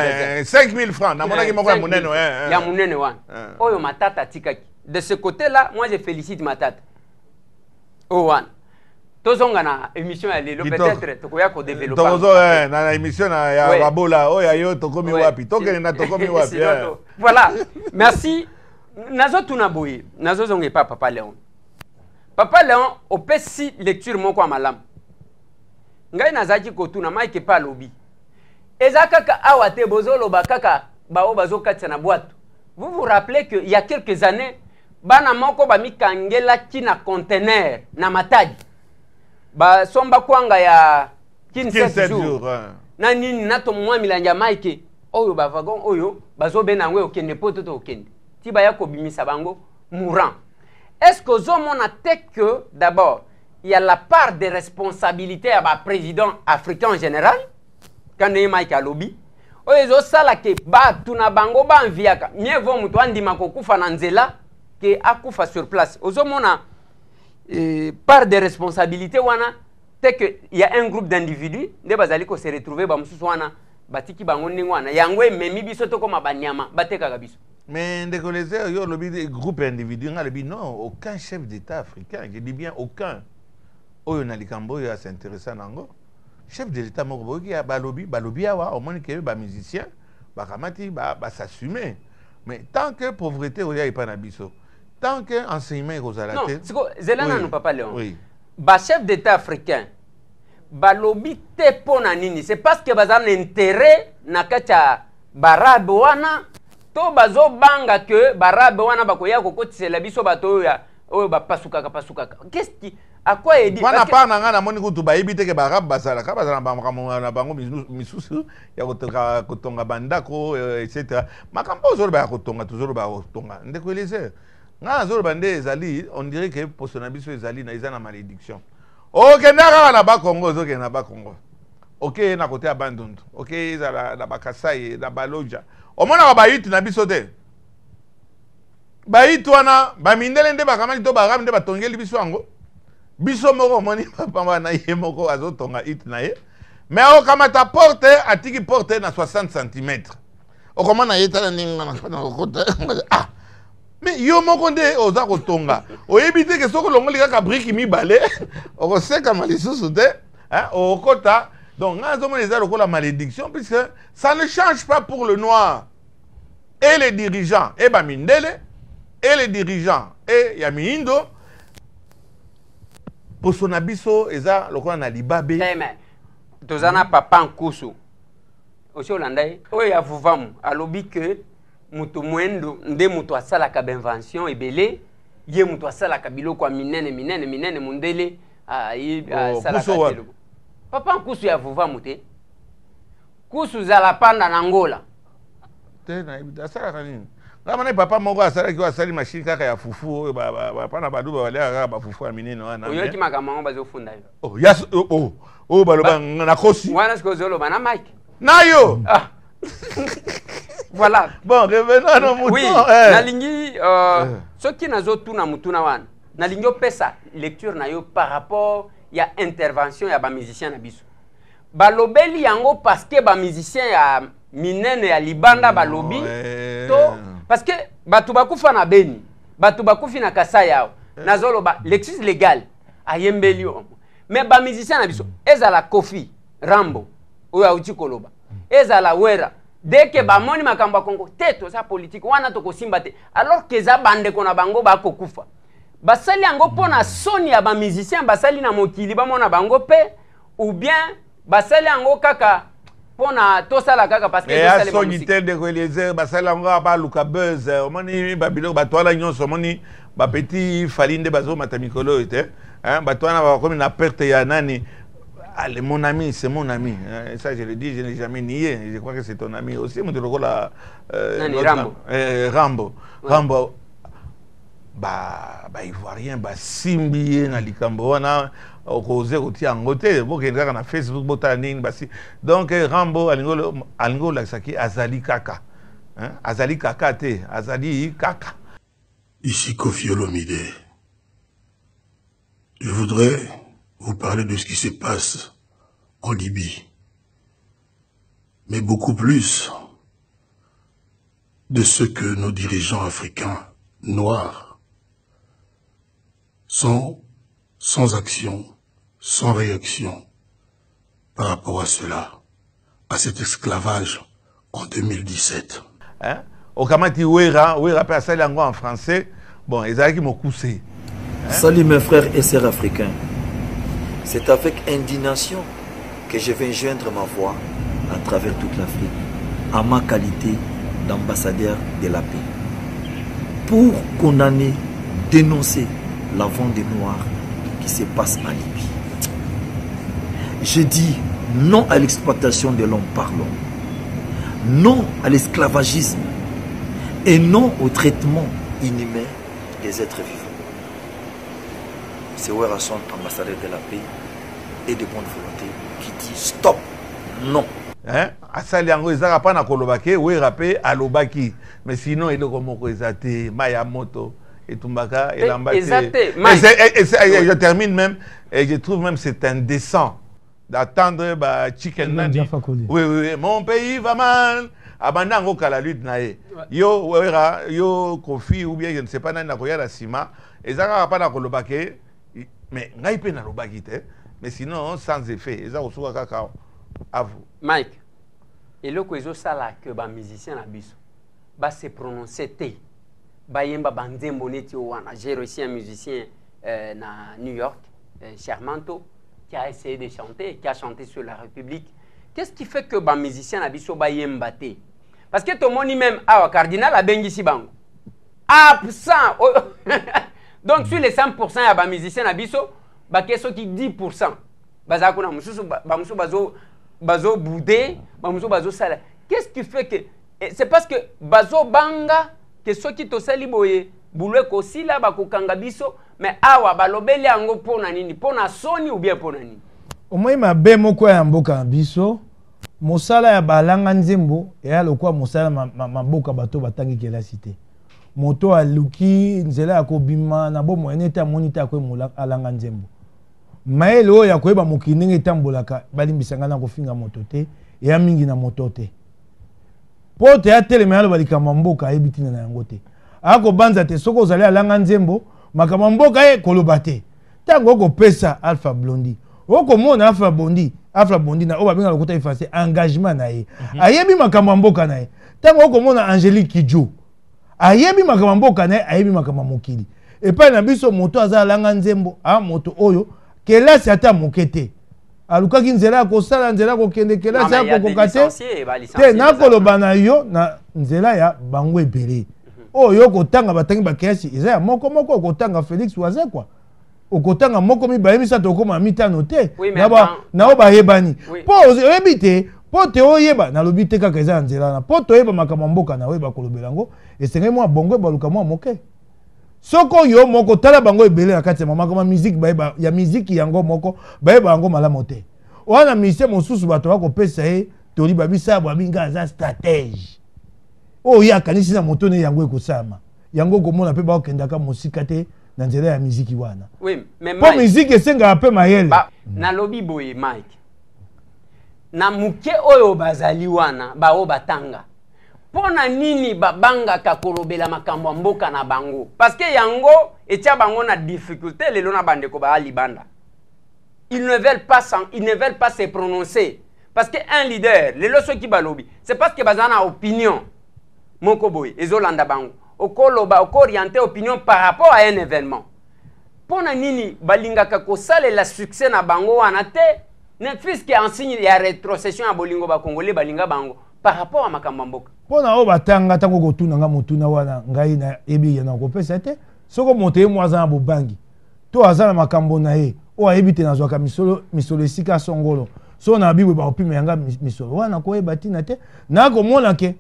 5000 francs na monaki moko ya munene ya munene wana oyo Matata tikaki de ce côté là moi je félicite Matata wana tozonga na émission ya lelo peut-être tokoya ko développer tozo na émission ya babola oya yo tokomi wapi tokene na tokomi wapi voilà merci nazo tuna boye nazo zonge papa Léon Papa Léon, au si lecture moko a malam. Ngai nazaki kotuna maike pa lobi. Ezakaka awate bozolo bakaka bao bazo katsa na boîte. Vous vous rappelez que il y a quelques années, bana moko bamikangela kina conteneur na Matadi ba somba kwanga ya 7 jours na nini nato mwa milanja maike oyo ba wagon oyo bazo benangwe okende poto to okende ti ba yakobimisa bango mourant. Est-ce que zomona que d'abord il y a la part de responsabilité à ba président africain en général quand il maike a lobby oyo zo sala ke ba tuna bango ba enviaka mieux vaut mutu andima kokufa na nzela que akufa sur place ozomona part de responsabilité wana c'est que il y a un groupe d'individus nde bazali ko se retrouver ba mususu wana batiki bango ndingo wana yangwe memi biso to koma banyama bateka biso. Mais ndeko leze yo lobi groupe individu nga lobi non aucun chef d'état africain, je dis bien aucun oyo na likambo ya s'intéresser nango chef de l'état moko boki ya balobi awa au moins que ba musicien ba kamati ba s'assumer. Mais tant que pauvreté oya ipa na biso, tant que enseignement kozala te. Non, siko zelana no papa Léon. Oui. Ba chef d'état africain balobi te pona nini, c'est parce que bazan intérêt na kacha barabe wana to bazo banga que barabe wana bakoya kokotisela biso bato ya oyo bapasukaka. Qu'est-ce qui à quoi il dit? Wana pa na ngana moni kutu bayibi te ke barabe basala ka bazala na bango misusu ya kotonga bandako etc. Makambo zolo ba kotonga toujours ba kotonga ndeko elise nga zolo bande ezali on dirait que posona biso ezali na izana malédiction. Ok ndaka na ba Congo zoke na ba Congo. Ok na côté abandonné. Ok ezala na bakasai na baloja. Omona ba yiti na biso te. Ba yiti wana ba mindele nde bakamati to barabe nde batongeli biso ango. Biso moko moni papa na ye moko azotonga it na ye. Mais o kamata porte atiki porte na 60 cm. O komana yeta ninga na kota. Ah. Mais yo moko nde oza kotonga. Oyebite ke soko longoli kaka brique mibale. O koseka malisusu te. Hein o kota. Donc ngazo mona eza lokola malédiction puisque ça ne change pas pour le noir. Et les dirigeants et bamindele et les dirigeants et yamiindo pour son abiso eza lokola na libabe. Mais tozana papa nkusu. Oshi olandai oyo ya vuvamu alobi que mutu mwendo nde mutu asala ka invention ebele ye mutu asala ka biloko ya minene mundele asala ka biloko. Papa nkusu ya vuvamu te. Kusu zala panda na Angola. Te na asala ka nini? Ngama papa moko asala ki asali machine kaka ya fufu ba pana baduba wale kaka ba fufu ya minene wana. Oyo ki makambo bazo funda yo. Oh yes baloba na kosi. Wana sko zolo bana Mike. Nayo. Ah. Voilà. Bon, revenons à nos moutons. Oui, nalingi soki nazo tuna mutuna wana. Nalingi opesa lecture na yo par rapport ya intervention ya ba musicien na biso. Balobeli yango parce que ba musicien ya minene ya libanda balobi to parce que batu bakufa na Beni, batu bakufi na Kasai yao. Nazolo ba l'exercice légal ayembeli yo. Mais ba musicien na biso ezala Kofi Rambo oya uchi koloba. Ezala Wera dès que ba moni makambo Kongo teto sa politique wana to kosimba te alors que za bande kona bango ba kokufa. Basali yango pona soni ya ba musicien basali na mokili ba mona bango pe ou bien basali yango kaka pona tosala kaka parce que tosala ba musique. Et de Eliezer basali yango ba luka buzz omoni ba biloko batwala nyonso omoni ba petit falinde bazo matamikolo ete hein batwana ba komi na perte ya nani. Allez, mon ami, c'est mon ami. Ça, je le dis, je n'ai jamais nié. Je crois que c'est ton ami aussi. Rambo. Rambo. Ouais. Rambo. Ivoirien, Simbi, Nalikambo, on a osé retirer en côté. Vous qui regardez na Facebook, botaning, donc Rambo, Alingo, Laksaki, Azali Kaka. Azali Kaka, Azali Kaka. Ici Kofi Olomide. Je voudrais vous parler de ce qui se passe en Libye, mais beaucoup plus de ce que nos dirigeants africains noirs sont sans action, sans réaction par rapport à cela, à cet esclavage en 2017. Hein? Okamati Wera peut passer en français. Bon, ils ont qui m'ont coussé. Salut mes frères et sœurs africains. C'est avec indignation que je vais joindre ma voix à travers toute l'Afrique, en ma qualité d'ambassadeur de la paix, pour condamner dénoncer la vente des Noirs qui se passe en Libye. Je dis non à l'exploitation de l'homme par l'homme, non à l'esclavagisme et non au traitement inhumain des êtres vivants. C'est Werrason, ambassadeur de la paix et de bonne volonté, qui dit stop, non. Hein? Asali yango ezaka pa na kolobake, Werape alobaki. Mais sinon il est comme ezate, Mayamoto et Tumbaka et Lambate. Je termine même et je trouve même c'est indécent d'attendre Chicken Nani. Oui, oui, mon pays va mal. Abanda ngo kala lutte nae. Yo Wera, yo Kofi ou bien je ne sais pas nani na koya la sima. Ezaka pa na kolobake. Mais ngai pe na lobaki te. Mais sinon sans effet. Ezaka osuka kaka à vous. Mike, et le quoi ça là que les musiciens na biso ba se prononcer te. Ba yemba banzembo neti wana. J'ai reçu un musicien na New York, Charmanto, qui a essayé de chanter, qui a chanté sur la République. Qu'est-ce qui fait que les musiciens na biso ba yemba te? Parce que tout le monde même ah cardinal a bengi bango. Absent. Donc sur les 100% il y a des musiciens na biso ba keso qui 10%. Baza kuna mususu ba mususu bazo boudé, ba mususu bazo sala. Qu'est-ce qui fait que c'est parce que bazo banga que ceux qui to sali boye boulwe ko sila ba ko kanga biso mais awa balobeli yango pona nini? Pona soni ou bien pona nini? Au moins ma be moko ya mboka biso mosala ya balanga nzembo ya lokwa mosala maboka bato batangi kela cité. Moto aluki nzela ya kobima na bomo eneta monita ko mola alanga nzembo. Maele oyo ya koyeba mokili ndenge etambolaka balimbisanga na kofinga moto te ya mingi na moto te. Po te atelema ya likambo mboka ayebi tina na yango te. Ako banza te soko ozali alanga nzembo makambo mboka e koloba te. Tango okopesa Alpha Blondy. Okomona Alpha Blondy na oba benga lokota efase engagement na ye. Ayebi makambo mboka na ye. Tango okomona Angélique Kidjo. Ayebi makambo mboka na ye, ayebi makambo mokili. Epa na biso moto aza alanga nzembo, moto oyo kelasi ata mokete. Alukaki nzela ko sala nzela ko kende kelasi ya kokate. Te na koloba na yo na nzela ya bango ebele. Oyo kotanga batangi bakesi eza ya moko kotanga Félix Wazekwa. Okotanga moko mi bayebisa to koma mitano te. Na oba yebani. Po oyebi te, po te oyeba na lobi te kaka eza nzela na. Po to yeba makambo mboka na oyeba kolobelango esenge mwa bongo baluka mwa moke. Soko yo moko tala bango ebele na kati ya mama kama musique bayeba ya musique yango moko bayeba yango malamu te. Wana mise mosusu bato bakopesa ye tori babisa babinga za stratège. O ya kanisi na moto ne yango ekosama. Yango komona pe bakendaka musika te na nzela ya musique wana. Oui, mais po musique esenga pe mayele. Na lobi boye Mike. Na muke oyo bazali wana ba o batanga. Pona nini babanga kakolobela makambo mboka na bango parce que yango etia bango na difficulté lelo na bandeko ba libanda. Ils ne veulent pas se prononcer parce que un leader lelo ceux qui balobi c'est parce que bazana opinion moko boy ezolanda bango okoloba okorienter opinion par rapport à un événement. Pona nini balingaka ko sale la succès na bango wana te ne fiske en signe ya rétrocession ya bolingo ba congolais balinga bango par rapport à makambo mboka. Pona o batanga tango kotuna nga motuna wana ngai na ebi ya na kopesa te soko mote ye mwaza na bobangi to azana makambo na ye o ayebite na zwaka misolo esika songolo so na bibwe ba opime yanga misolo wana ko ebatina te na ko mona ke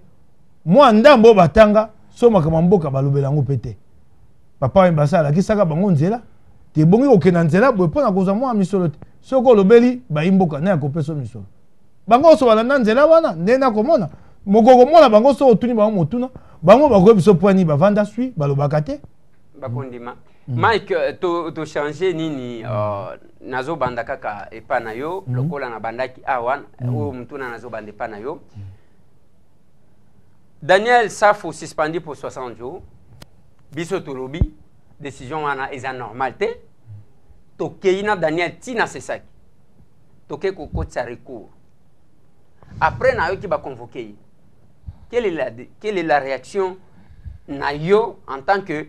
mwa ndambo batanga so makambo mboka balobela ngo pete papa mbasala kisaka bango nzela te bongi okena nzela bwe pona koza mwa misolo te soko lobeli ba imboka na kopesa misolo bango so balanda nzela wana ndena komona mokoko mona bango so otuni bango motuna bango bakoye biso poani bavanda sui balobaka te bakondima. Mike to changer nini nazo banda kaka epa na yo lokola na bandaki awan o mtuna nazo bande pa na yo. Daniel Safo suspendu pour 60 jours. Biso tolobi décision wana eza normal te. To keina Daniel tina sesaki. To ke ko kotsa recours. Après na yo ki ba convoquer. Quelle est la réaction na yo en tant que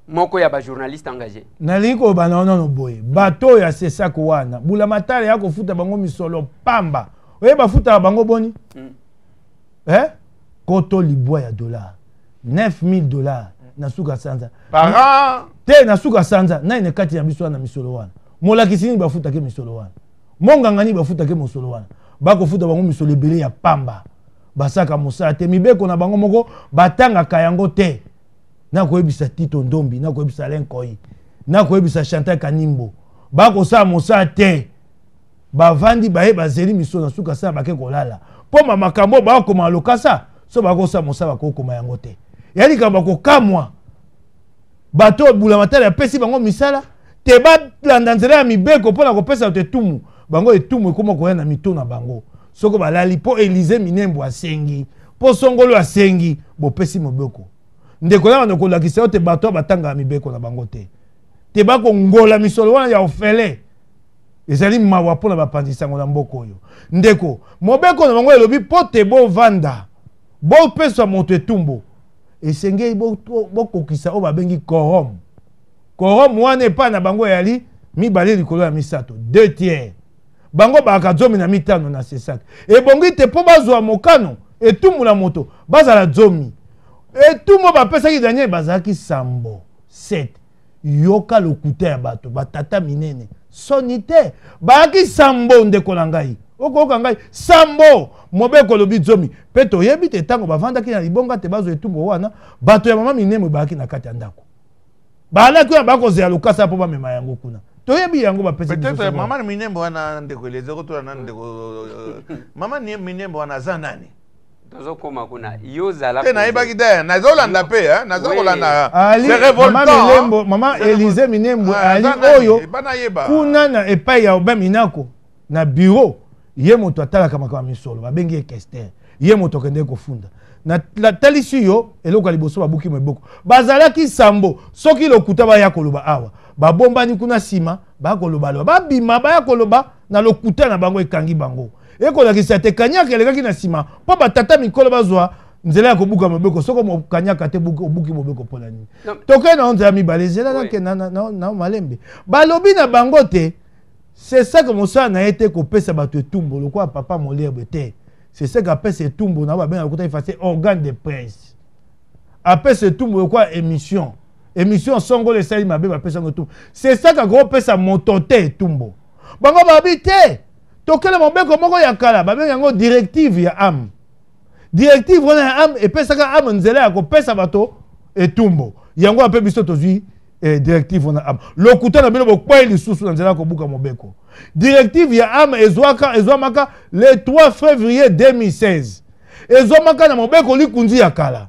moko ya ba journaliste engagé? Naliko bana no boye. Bato ya sesako wana. Bula matale ya ko futa bango misolo pamba. Oye ba futa bango boni. Koto libwa ya $9,000. na suka sanza Parents te na suka sanza na ine kati ya biso na misolo wana molakisi ni bafuta ke misolo wana monganga ni bafuta ke misolo wana bako futa bango misolo ebele ya pamba basaka mosala te mibeko na bango moko batangaka yango te na koyebisa Tito Ndombi na koyebisa Lenkoi na koyebisa Chantal Kanimbo bakosala mosala te bavandi baye bazeli misolo na suka sala bake kolala po makambo bakoma lokasa so bakosala mosala bakokoma yango te yali kamba kokamwa bato bula matala ya pesi bango misala te balanda nzela ya mibeko mpona kopesa te tumu bango etumu ekoma koya na mito na bango soko balali po Elize Minembo asengi po Songolo asengi bopesi mobeko ndeko na bandeko lakisa yo te bato batanga mibeko na bango te bakongola misolo wana ya ofele ezali mawa mpona bapanzisango na mboko oyo ndeko mobeko na bango elobi po te bovanda bopesa moto etumbu esengei bokokisa oyo babengi korom wana epai na bango yali mibale likolo ya misato 2 tiers bango baka zomi na mitano na sesaki ebongi te po bazwa mokano etumbu na moto bazala zomi etumbu bapesaki Daniel bazalaki sambo 7 yoka lokuta ya bato batata minene soni te bayaki sambo ndeko na ngai okoyoka ngai sambo mobeko lobi zomi mpe toyebi te ntango bavandaki na libonga te bazwa etumbu wana bato ya mama Minembo bayaki na kati ya ndako balaki wana bakozela lokasa mpo bamema yango kuna toyebi yango bapesi peut-être mama Minembo wana ndeko eleze kotola na ndeko mama Minembo wana aza nani tozokoma kuna yozala te nayebaki te nazolanda mpe nazokolanda c'est révoltant mama Elize Minembo ali oyo kuna na epai ya Oba Minako na bureau ye moto atalaka makambo misolo babengi ekester ye moto akende kofunda na talisi yo eloko liboso babuki meboko bazalaki sambo soki lokuta baya koloba awa babombani kuna sima bakoloba babima baya koloba na lokuta na bango ekangi bango ekolakisa te kanyaka elekaki na sima po batata mikolo bazwa nzela ya kobuka mobeko soko mokanyaka te obuki mobeko mpona nini toke na onzela mibale ezela nake na malembe balobi na bango te c'est ça que mosala na ye te kopesa bato etumbu lokwa papa molerbe te c'est ça qu'apesa etumbu na babenga lokuta efase organe de presse apesa etumbu lokwa émission Songolo esali mabe bapesa ngo etumbu c'est ça kakopesa moto te etumbu bango babi te tokele mobeko moko ya kala babenga yango directive ya ame directive wana ya ame epesaka ame nzela ya kopesa bato etumbu yango ape biso tozwi directive wana ame lokuta na bino bokwei lisusu na nzela ya kobuka mobeko directive ya ame ezwamaka le 3 février 2016 ezwamaka na mobeko likunzi ya kala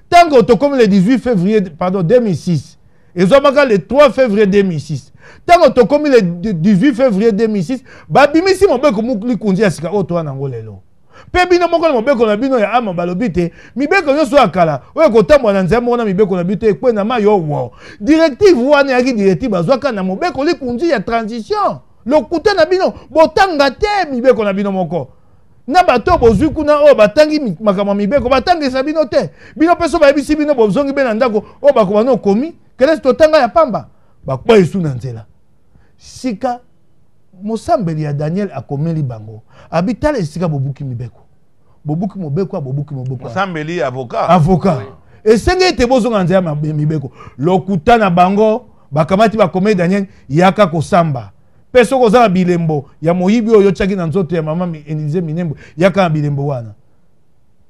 tango tokomi le 18 février 2006 ezwamaka le 3 février 2006 tango tokomi le 18 février 2006 babimisi mobeko likunzi ya sika oyo toa nango lelo mpe bino moko na mobeko na bino ya ama balobi te mibeko nyonso ya kala oyo kotambola na nzela moko na mibeko na bino te ekwe na mai owo directive wana yaki directive bazwaka na mobeko likunzi ya transition lokuta na bino botanga te mibeko na bino moko na bato bozwi kuna oyo batangi makambo mibeko batangisa bino te bino mpe so bayebisi bino bozongi be na ndako oyo bakoma na okomi kelesi totanga ya pamba bakwa esu na nzela sika mosambeli ya Daniel akomeli bango abitala esika bobuki mibeko bobuki mobeko mosambeli avocat esenge ete bozonga nzela mibeko lokuta na bango bakamati bakomeli Daniel yaka kosamba pe soko ozala bilembo ya moyibi oyo tiaki na nzoto ya mama Elize Minembo yaka na bilembo wana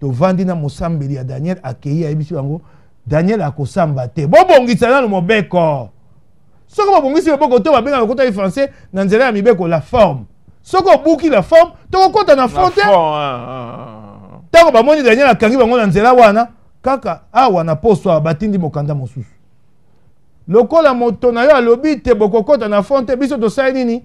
tovandi na mosambeli ya Daniel akei ayebisi bango Daniel akosamba te bobongisa nano mobeko soko babongisi mobeko to babenga lokota ya français na nzela ya mibeko la forme soko obuki la forme tokokota na fond te tango bamoni Daniel akangi bango na nzela wana kaka awa na poso batindi mokanda mosusu lokola moto na yo alobi te bokokota na fond te biso tosali nini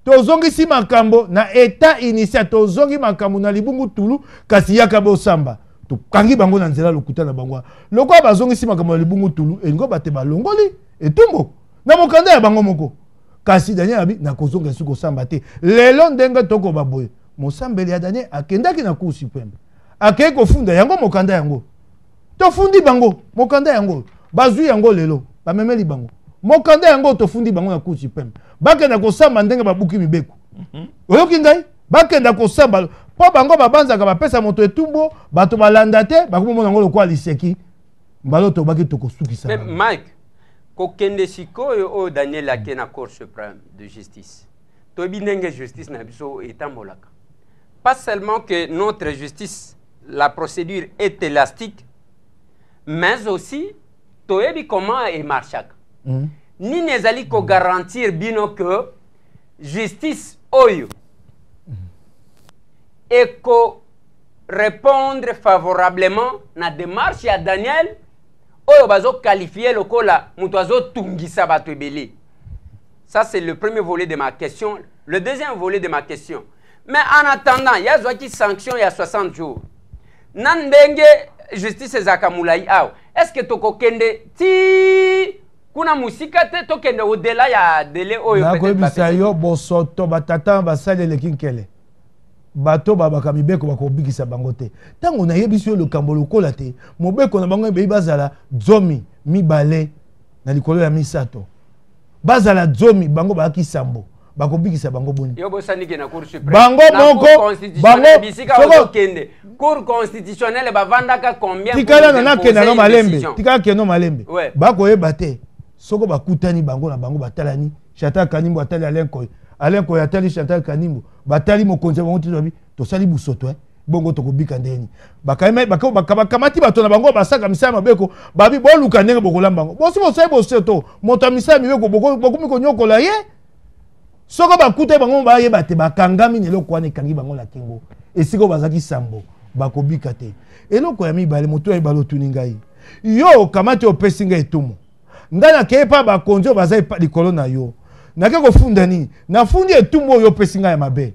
tozongisi makambo na état initial tozongi makambo na libungu tulu kasi yaka bosamba tokangi bango na nzela lokuta na bango lokola bazongisi makambo na libungu tulu elingo bate balongoli etumbo na mokanda ya bango moko kasi Daniel abi na kozonga suko samba te lelo ndenge toko baboye mosambeli ya Daniel akendaki na cour suprême akei kofunda yango mokanda yango tofundi bango mokanda yango bazwi yango lelo bamemeli bango mokanda yango tofundi bango na cour suprême bakenda kosamba ndenge babuki mibeko oyoki ngai bakenda kosamba po bango babanzaka bapesa moto etumbo bato balanda te bakomona yango lokwa liseki mbalo to baki to kosukisa. Mais Mike, kokende sikoyo o Daniel ake na Cour suprême de justice. To binenge justice na biso etambolaka. Pas seulement que notre justice, la procédure est élastique, mais aussi toyebi comment e marchaka. Ni nezali ko garantir bino que justice oyo et ko répondre favorablement na démarche ya Daniel oyo bazo qualifier lokola mutu azo tungisa bato ebele. Ça c'est le premier volet de ma question. Le deuxième volet de ma question. Mais en attendant, il y a qui sanction il y a 60 jours. Nandenge justice zakamulai aw. Est-ce que toko kende ti kuna musika te to kende au-delà ya délai oyo peut-être bisa yo bosoto batata basale lekinkele. Bato babaka mibeko bakobikisa bango te. Tango na yebiso le kambo lokola te. Mobeko na bango be bazala zomi mibale na likolo ya misato. Bazala zomi bango baki sambo. Bakobikisa bango boni. Yo bosani ke na Cour suprême. Bango moko bango bisika okende. Cour constitutionnelle bavandaka combien? Tikala na kena no malembe. Tikala keno malembe. Bako yeba te. Soko bakutani bango na bango batalani. Chata Kanimbo atali Alenkoy. Alenkoy atali Chata Kanimbo. Batali mokonzi bango tizobi to sali busoto bongo to kobika ndeni. Bakaime bakamati bato na bango basaka misala mabeko babi boluka ndenge bokolamba bango. Bosi bosai boseto. Moto misala mibeko bokumi konyokola ye. Soko bakute bango ba yeba te bakangami neloko wana kangi bango la kingo. Esiko bazaki sambo bakobika te. Eloko ya mibale moto ya balo tuningai. Yo kamati opesinga etumo. Ndana kepa bakonzo bazai likolo na yo. Nake kofunda nini? Nafundi etumo yo pesinga ya mabe.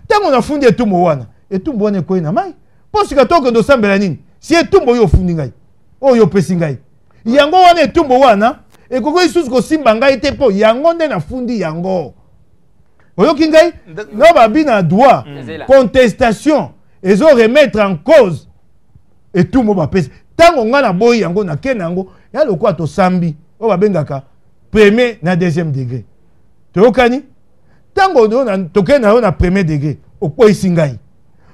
Tango nafundi etumo wana. Etumo wana ko ina mai. Posika toko ndo sambela nini? Si etumo yo fundi ngai. O yo pesinga. Yango wana etumo wana ekoko isusu ko simba ngai te po yango nde nafundi yango. Oyo kingai no babi na droit contestation ezo remettre en cause etumo ba pesa. Tango ngana boyi yango na kenango ya lokwa to sambi. O babengaka premier na deuxième degré. Tokani tango do na tokena na premier degré okweisi ngai.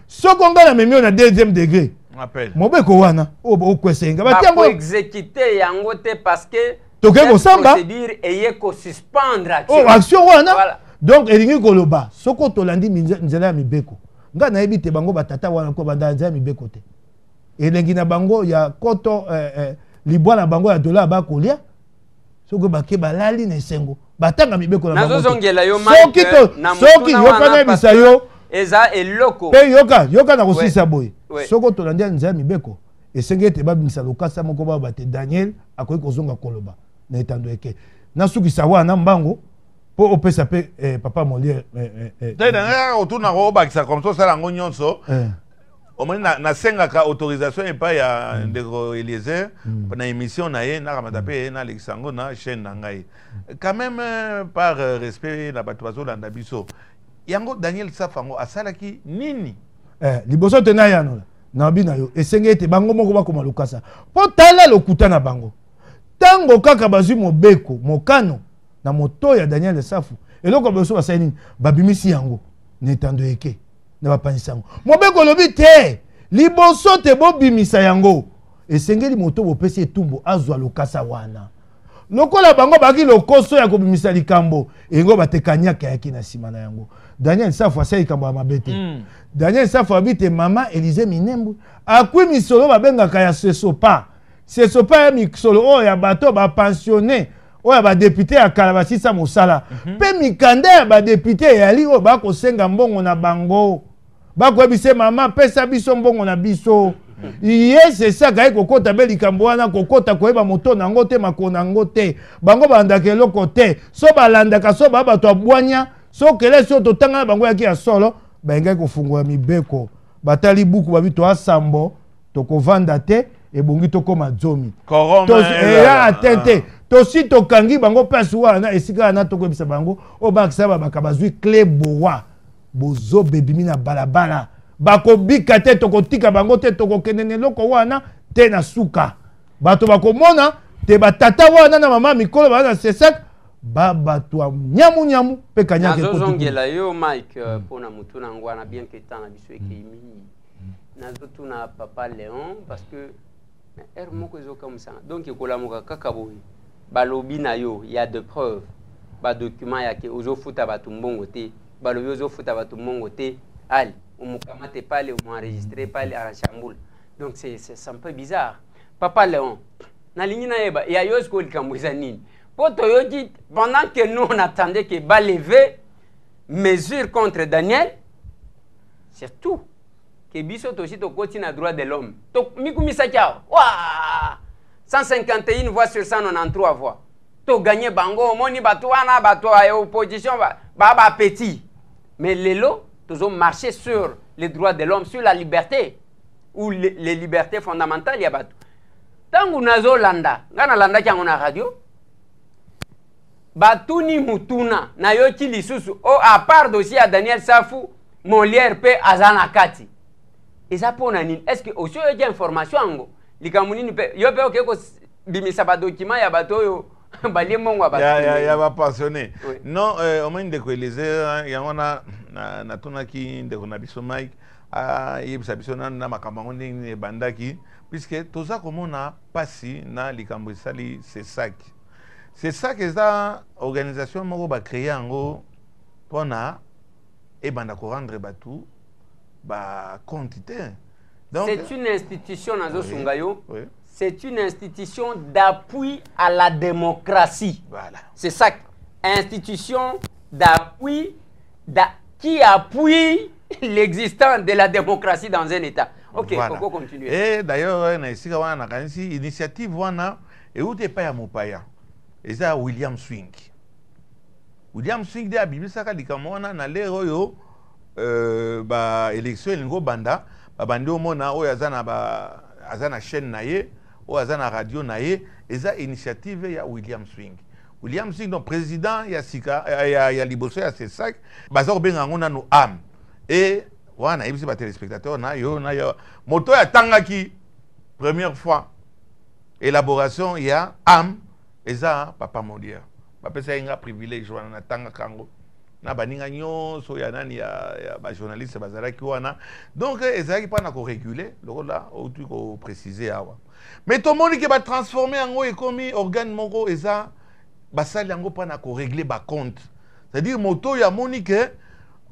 Soko ngana memio na deuxième degré. Appel. Mobeko wana o kwesenga. Ba tango exécuter yango te parce que tokeko samba procédure eye ko suspendre action. Oh action wana. Voilà. Donc elingi koloba soko tolandi nzela ya mibeko. Nga na yebi te bango batata wana ko banda nzela ya mibeko te. Elengi na bango ya koto libwa na bango ya dola ba kolia. Soko bake balali na esengo batanga mibeko na bango. Nazozongela yo soki yokana bisa yo eza eloko. Pe yoka na kosisa boy. Soko tolandi nzela mibeko. Esenge te babimisa lokasa moko ba bate Daniel akoyi kozonga koloba na etando eke. Na suki sawa na mbango po opesa pe papa Molière tena otuna ko bakisa comme ça sala ngo nyonso. Omoni na sengaka autorisation et pas ya ndeko Eliezer na émission na ye na kamata pe na Alexandre na chaîne na ngai. Quand même par respect na bato bazolanda biso. Yango Daniel Safango asalaki nini? Liboso tena yano na bina yo esenge ete bango moko bakoma lokasa. Po tala lokuta na bango. Tango kaka bazwi mobeko mokano na moto ya Daniel Safu. Eloko boso basali nini? Babimisi yango netando eke. Na bapanisango mobeko lobi te liboso te bobimisa yango esengeli moto bopesi etumbo azwa lokasa wana lokola bango baki lokoso ya kobimisa likambo engo batekanyaka yaki na sima na yango. Daniel Safu asali likambo ya mabete. Daniel Safu abite mama Elize Minembu akwi misolo babengaka ya sesopa ya misolo oyo ya bato bapensionné oya ba député ya kala basisa mosala pe mikanda ya ba député yali o ba kosenga mbongo na bango ba ko bise mama pesa biso mbongo na biso c'est ça kai kokota be likambo wana kokota koyeba moto nango te makona ngo te bango bandaka eloko te so balandaka so ba bato abwanya so kele so totanga bango yaki ya solo bengai kofungwa mibeko batali buku babi to asambo to kovanda te ebongi to koma zomi to ya atente to si to kangi bango place wana esika na to kobisa bango o bakisa babaka bazwi clé bowa bozo bebimi na balabala bakobika te to kotika bango te to kokendene loko wana te na suka bato bakomona te batata wana na mama mikolo bana sesak bato nyamu pe kanyake ko nazozongela yo Mike pona mutu na ngwana bien que tant na biso ekimi nazotuna papa Léon parce que Er moko zo comme ça. Donc ekola moka kaka boyi. Balobi na yo, il y a des preuves. Ba document ya ke ozo futa batu mbongo te. Balobi ozo futa batu mbongo te. Ali, umukamate pale, umuenregistré pale à la chamboule. Donc c'est un peu bizarre. Papa Léon, na lingi na yeba, ya yo sko likambuza nini? Poto yo dit pendant que nous on attendait que ba lever mesure contre Daniel, c'est tout. Que biso aussi to continue droit de l'homme. To mikumisa kia. Wa 151 voix sur 193 voix. To gagner bango moni batouana batwa opposition ba petit. Mais lelo tous marché sur les droits de l'homme, sur la liberté ou les libertés fondamentales ya batu. Tangu nazo landa, ngana landa kyango na radio. Batuni mutuna na yoki lisusu o à part dossier à Daniel Safou, Molière pe azana kati. Et ça pour nani, est-ce que aussi il y a information ango likamuni pe yo pe okeko bimisa ba document ya bato yo balie mongo ba ya ba passionné. Non, au moins de Élysée ya wana na tunaki ndeko na biso Mike yebisa biso na makambo ndenge bandaki puisque toza komona pasi na likambo sali c'est ça que ça organisation moko ba créer ango pona et banda ko rendre batu ba quantité. C'est une institution nazo sungayo. C'est une institution d'appui à la démocratie. Voilà. C'est ça, institution d'appui qui appuie l'existence de la démocratie dans un État. Ok, voilà. Faut continuer. Et d'ailleurs, naisika wana kanisi initiative wana et où t'es pas ya mopaya. Et ça William Swing. William Swing de abibi saka likamona na lero yo ba élection elingo banda ba bandi omona oyo azana chaîne na ye ou azana radio na ye eza initiative ya William Swing. William Swing donc président ya sika ya liboso ya CESAC baza ko benga ngona no am et wana ebisi ba téléspectateurs na yo moto ya tangaki première fois élaboration ya am eza papa Molière bapesa inga privilège wana na tanga kango na baninga nyonso ya nani ya ba journaliste bazalaki wana donc ezalaki pas na ko réguler lokola outu ko préciser awa mais to moni ke ba transformer yango ekomi organe moko eza basali yango pa na ko régler ba compte, c'est-à-dire moto ya moni ke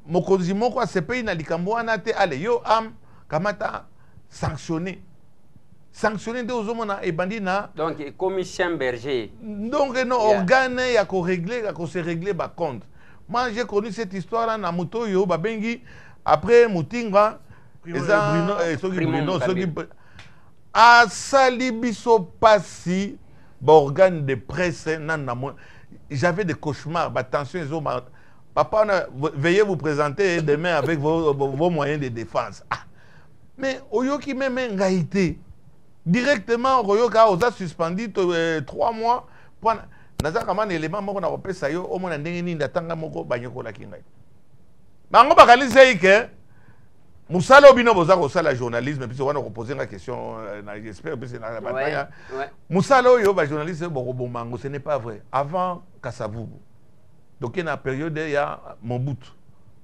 mokonzi moko asepe na likambo wana te ale yo am kamata sanctionner de ozomona ebandi na donc commission berger donc no organe ya ko régler ya ko se régler ba compte. Moi, j'ai connu cette histoire-là dans Moto Yo, Babengi, après Moutinga, Bruno, à Salibiso Passi, organe de presse, j'avais des cauchemars, attention, papa, veuillez vous présenter demain avec vos moyens de défense. Mais Oyoki même ngaïté, directement, Oyoka a suspendu 3 mois. Naza kama élément moko na kopesa yo o mona ndenge nini ndatanga moko banyokola kingai bango bakalize ike musala obino boza ko sala journalisme puis wana ko poser la question na j'espère que c'est na bataya musala oyo ba journaliste boko bomango ce n'est pas vrai avant Kasavubu donc na période ya Mobutu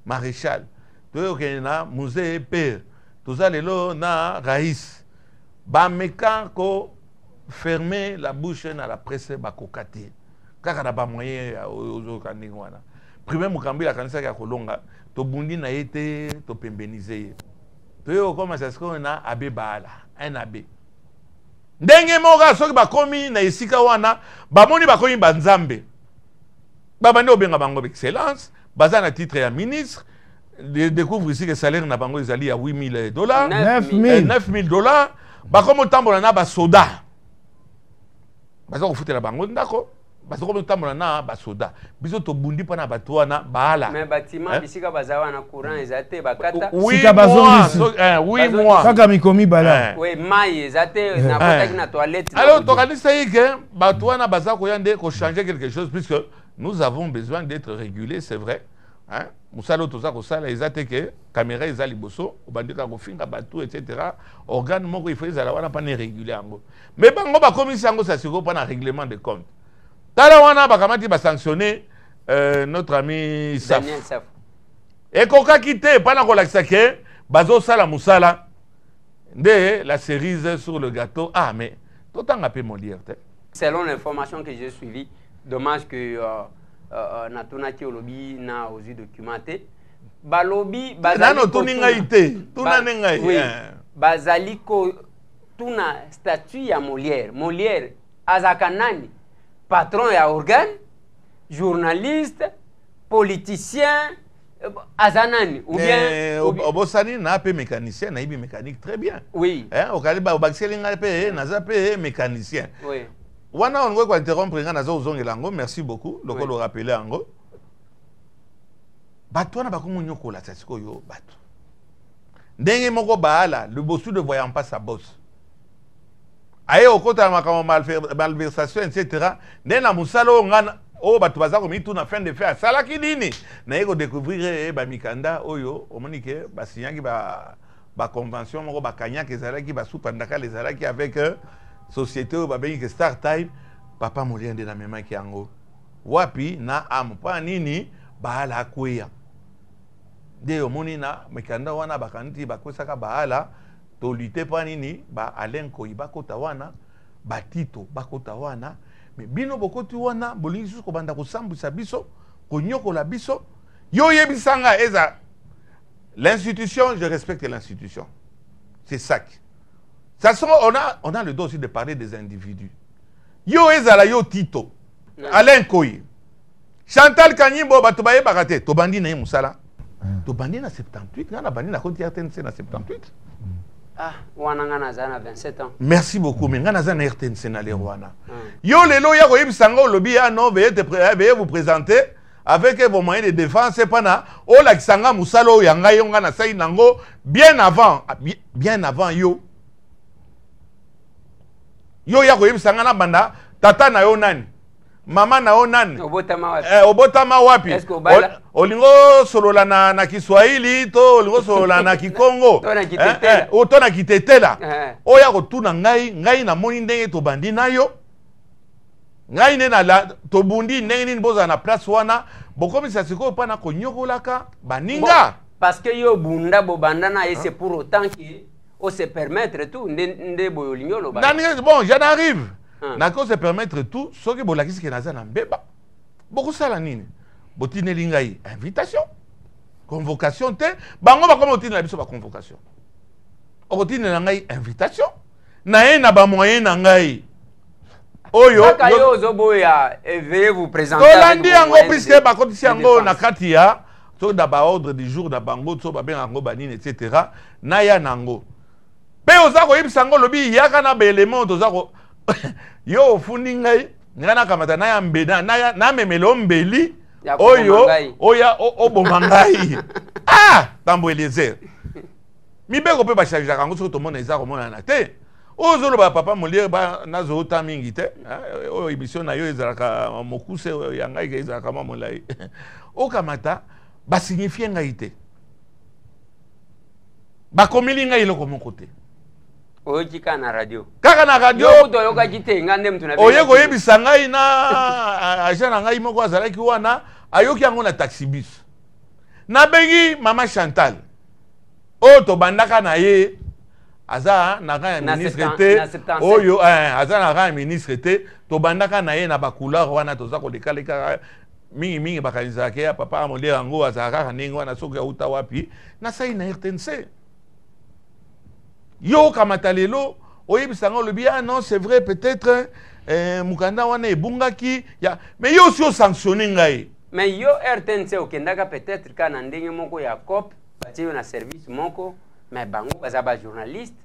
maréchal to ke na musée père toza lelo na Raïs ba meka ko fermer la bouche na la presse bakokati kaka na ba moyen ozo kaninga wana premier mukambi la kanisa ya kolonga to bundi na yete to pembeniser to yo koma sasko na abe bala un abe ndenge moga soki bakomi na esika wana bamoni bakomi banzambe babandi obenga bango excellence baza na titre ya ministre découvre ici que salaire na bango ezali ya $8,000 $9,000 bakomo tambola na ba soda baza ko futela bango ndako baza ko tambola na ba soda biso to bundi pana bato wana bala mais bâtiment bisika bazawa na courant ezate bakata sika bazongisi 8 mois kaka mikomi bala oui mai ezate na potaki na toilette alors to kanisa yike bato wana baza ko yande ko changer quelque chose puisque nous avons besoin d'être régulés, c'est vrai. Hein? Musalo toza ko sala ezate ke caméra ezali boso obandika ko finga batu etc. Organe moko il faut ezala wana pas réguler ango. Mais bango ba commission ango ça siko pas na règlement de compte. Tala wana ba kamati ba sanctionner notre ami Daniel Saf. Et koka kité pas na ko lakisa ke bazo sala musala de la cerise sur le gâteau. Ah, mais tout le temps appelé Molière. Selon l'information que j'ai suivie, dommage que Natuna qui lobby n'a osé documenter. Balobi, Bazali ko oui, Bazali ko tuna statut ya Molière. Molière azakanani, patron ya organe, journaliste, politicien, azanani ou bien Obosani na pe mécanicien, na ibi mécanique très bien. Oui. Au Kaliba Obaxelinga pe naza pe mécanicien. Oui. Wana on va interrompre nga nazo zongelango, merci beaucoup. Loko le rappeler ango. Bato na bakomo nyoko la tsiko yo bato. Ndenge moko baala, le bossu ne voyant pas sa bosse. Aye okota makamo malversation etc. Ndena musalo ngana o bato bazako mitu na fin de faire sala ki nini na yeko découvrir ba mikanda oyo omonike ba signaki ba convention moko ba kanyaka ezalaki ba supandaka ezalaki avec société o ba bengi Star Time papa Molière de la mema ki yango wapi na ampa nini baala kweya de omoni na mikanda wana bakanti bakwesaka baala to lutter pa nini ba alenko ibakota wana batito bakota wana. Mais bino bokoti wana bolingi suko banda ko sambisa biso ko nyokola biso yo yebisanga eza l'institution. Je respecte l'institution, c'est ça. Ça sont, on a le droit aussi de parler des individus. Yo ezala yo Tito Alain Koyi Chantal Kanyimbo bato baye bakate to bandi na musala to bandi na 78 na bandi na konti RTNC na 78. Ah, Wananga Nazana 27 ans. Merci beaucoup. Mais Nazana RTNC na le Rwanda. Yo lelo ya koyebi sango lobi ya non veuillez vous présenter avec vos moyens de défense pas na o la kisanga musalo ya ngai nga na sai nango bien avant yo. Yo ya koyebi sanga na banda tata na yo nani? Mama na yo nani? Obotama wapi? Olingo solola na Kiswahili to olingo solola na Kikongo. To na kitetela. Oya ko tuna ngai na moni ndenge to bandi na yo. Ngai ne na la to bundi ndenge ni boza na place wana bokomisa siko pa na konyokolaka baninga. Parce que yo bunda bobanda na et c'est pour autant que on se permettre tout ndé boyolingo lo ba. Bon, j'en arrive. Nako se permettre tout, ce que bolakisi ke naza na mbeba. Beaucoup sala nini. Botine lingai invitation. Convocation te. Bango ba comme otine na biso ba convocation. Otine na ngai invitation. Na ye na ba moyen na ngai. Oyo yo zoboya veuillez vous présenter. Tolandi yango puisque ba kotisi yango na kati ya to da ba ordre du jour da bango to ba benga ngo banini etc. Na ya nango. Pe ozako yibisango lobi yaka na ba élément ozako yo fundi ngai ngana kamata na ya mbeda na memelo mbeli oyo oya oboma ngai tambo Eliezer mibeko pe ba charger kango so to mona ezako mona na te ozolo ba papa Molière ba nazo ta mingi te o émission na yo ezalaka mokuse ya ngai ke ezalaka mamolai o kamata ba signifier ngai te ba komeli ngai loko moko te. Oye na radio. Kaka na radio. Yoka jite ngande mtu na. Oye ko yebisa ngai na agent ngai moko azalaki wana ayoki yango na taxi bus. Na bengi mama Chantal. O to bandaka na ye aza na ka ministre te. Oyo aza na ka ministre te to bandaka na ye na ba couleur wana to za ko lekaleka mingi bakanisa ke papa Molière yango azaka ningo wana soki ya uta wapi na sai na RTNC. Yo kamatalelo oyebisango lobi non c'est vrai peut-être mukanda wana ebungaki ya mais yo aussi sanctionné ngai mais yo RTNC okendaka peut-être kana ndenge moko ya COP bati yo na service moko mais bango baza ba journaliste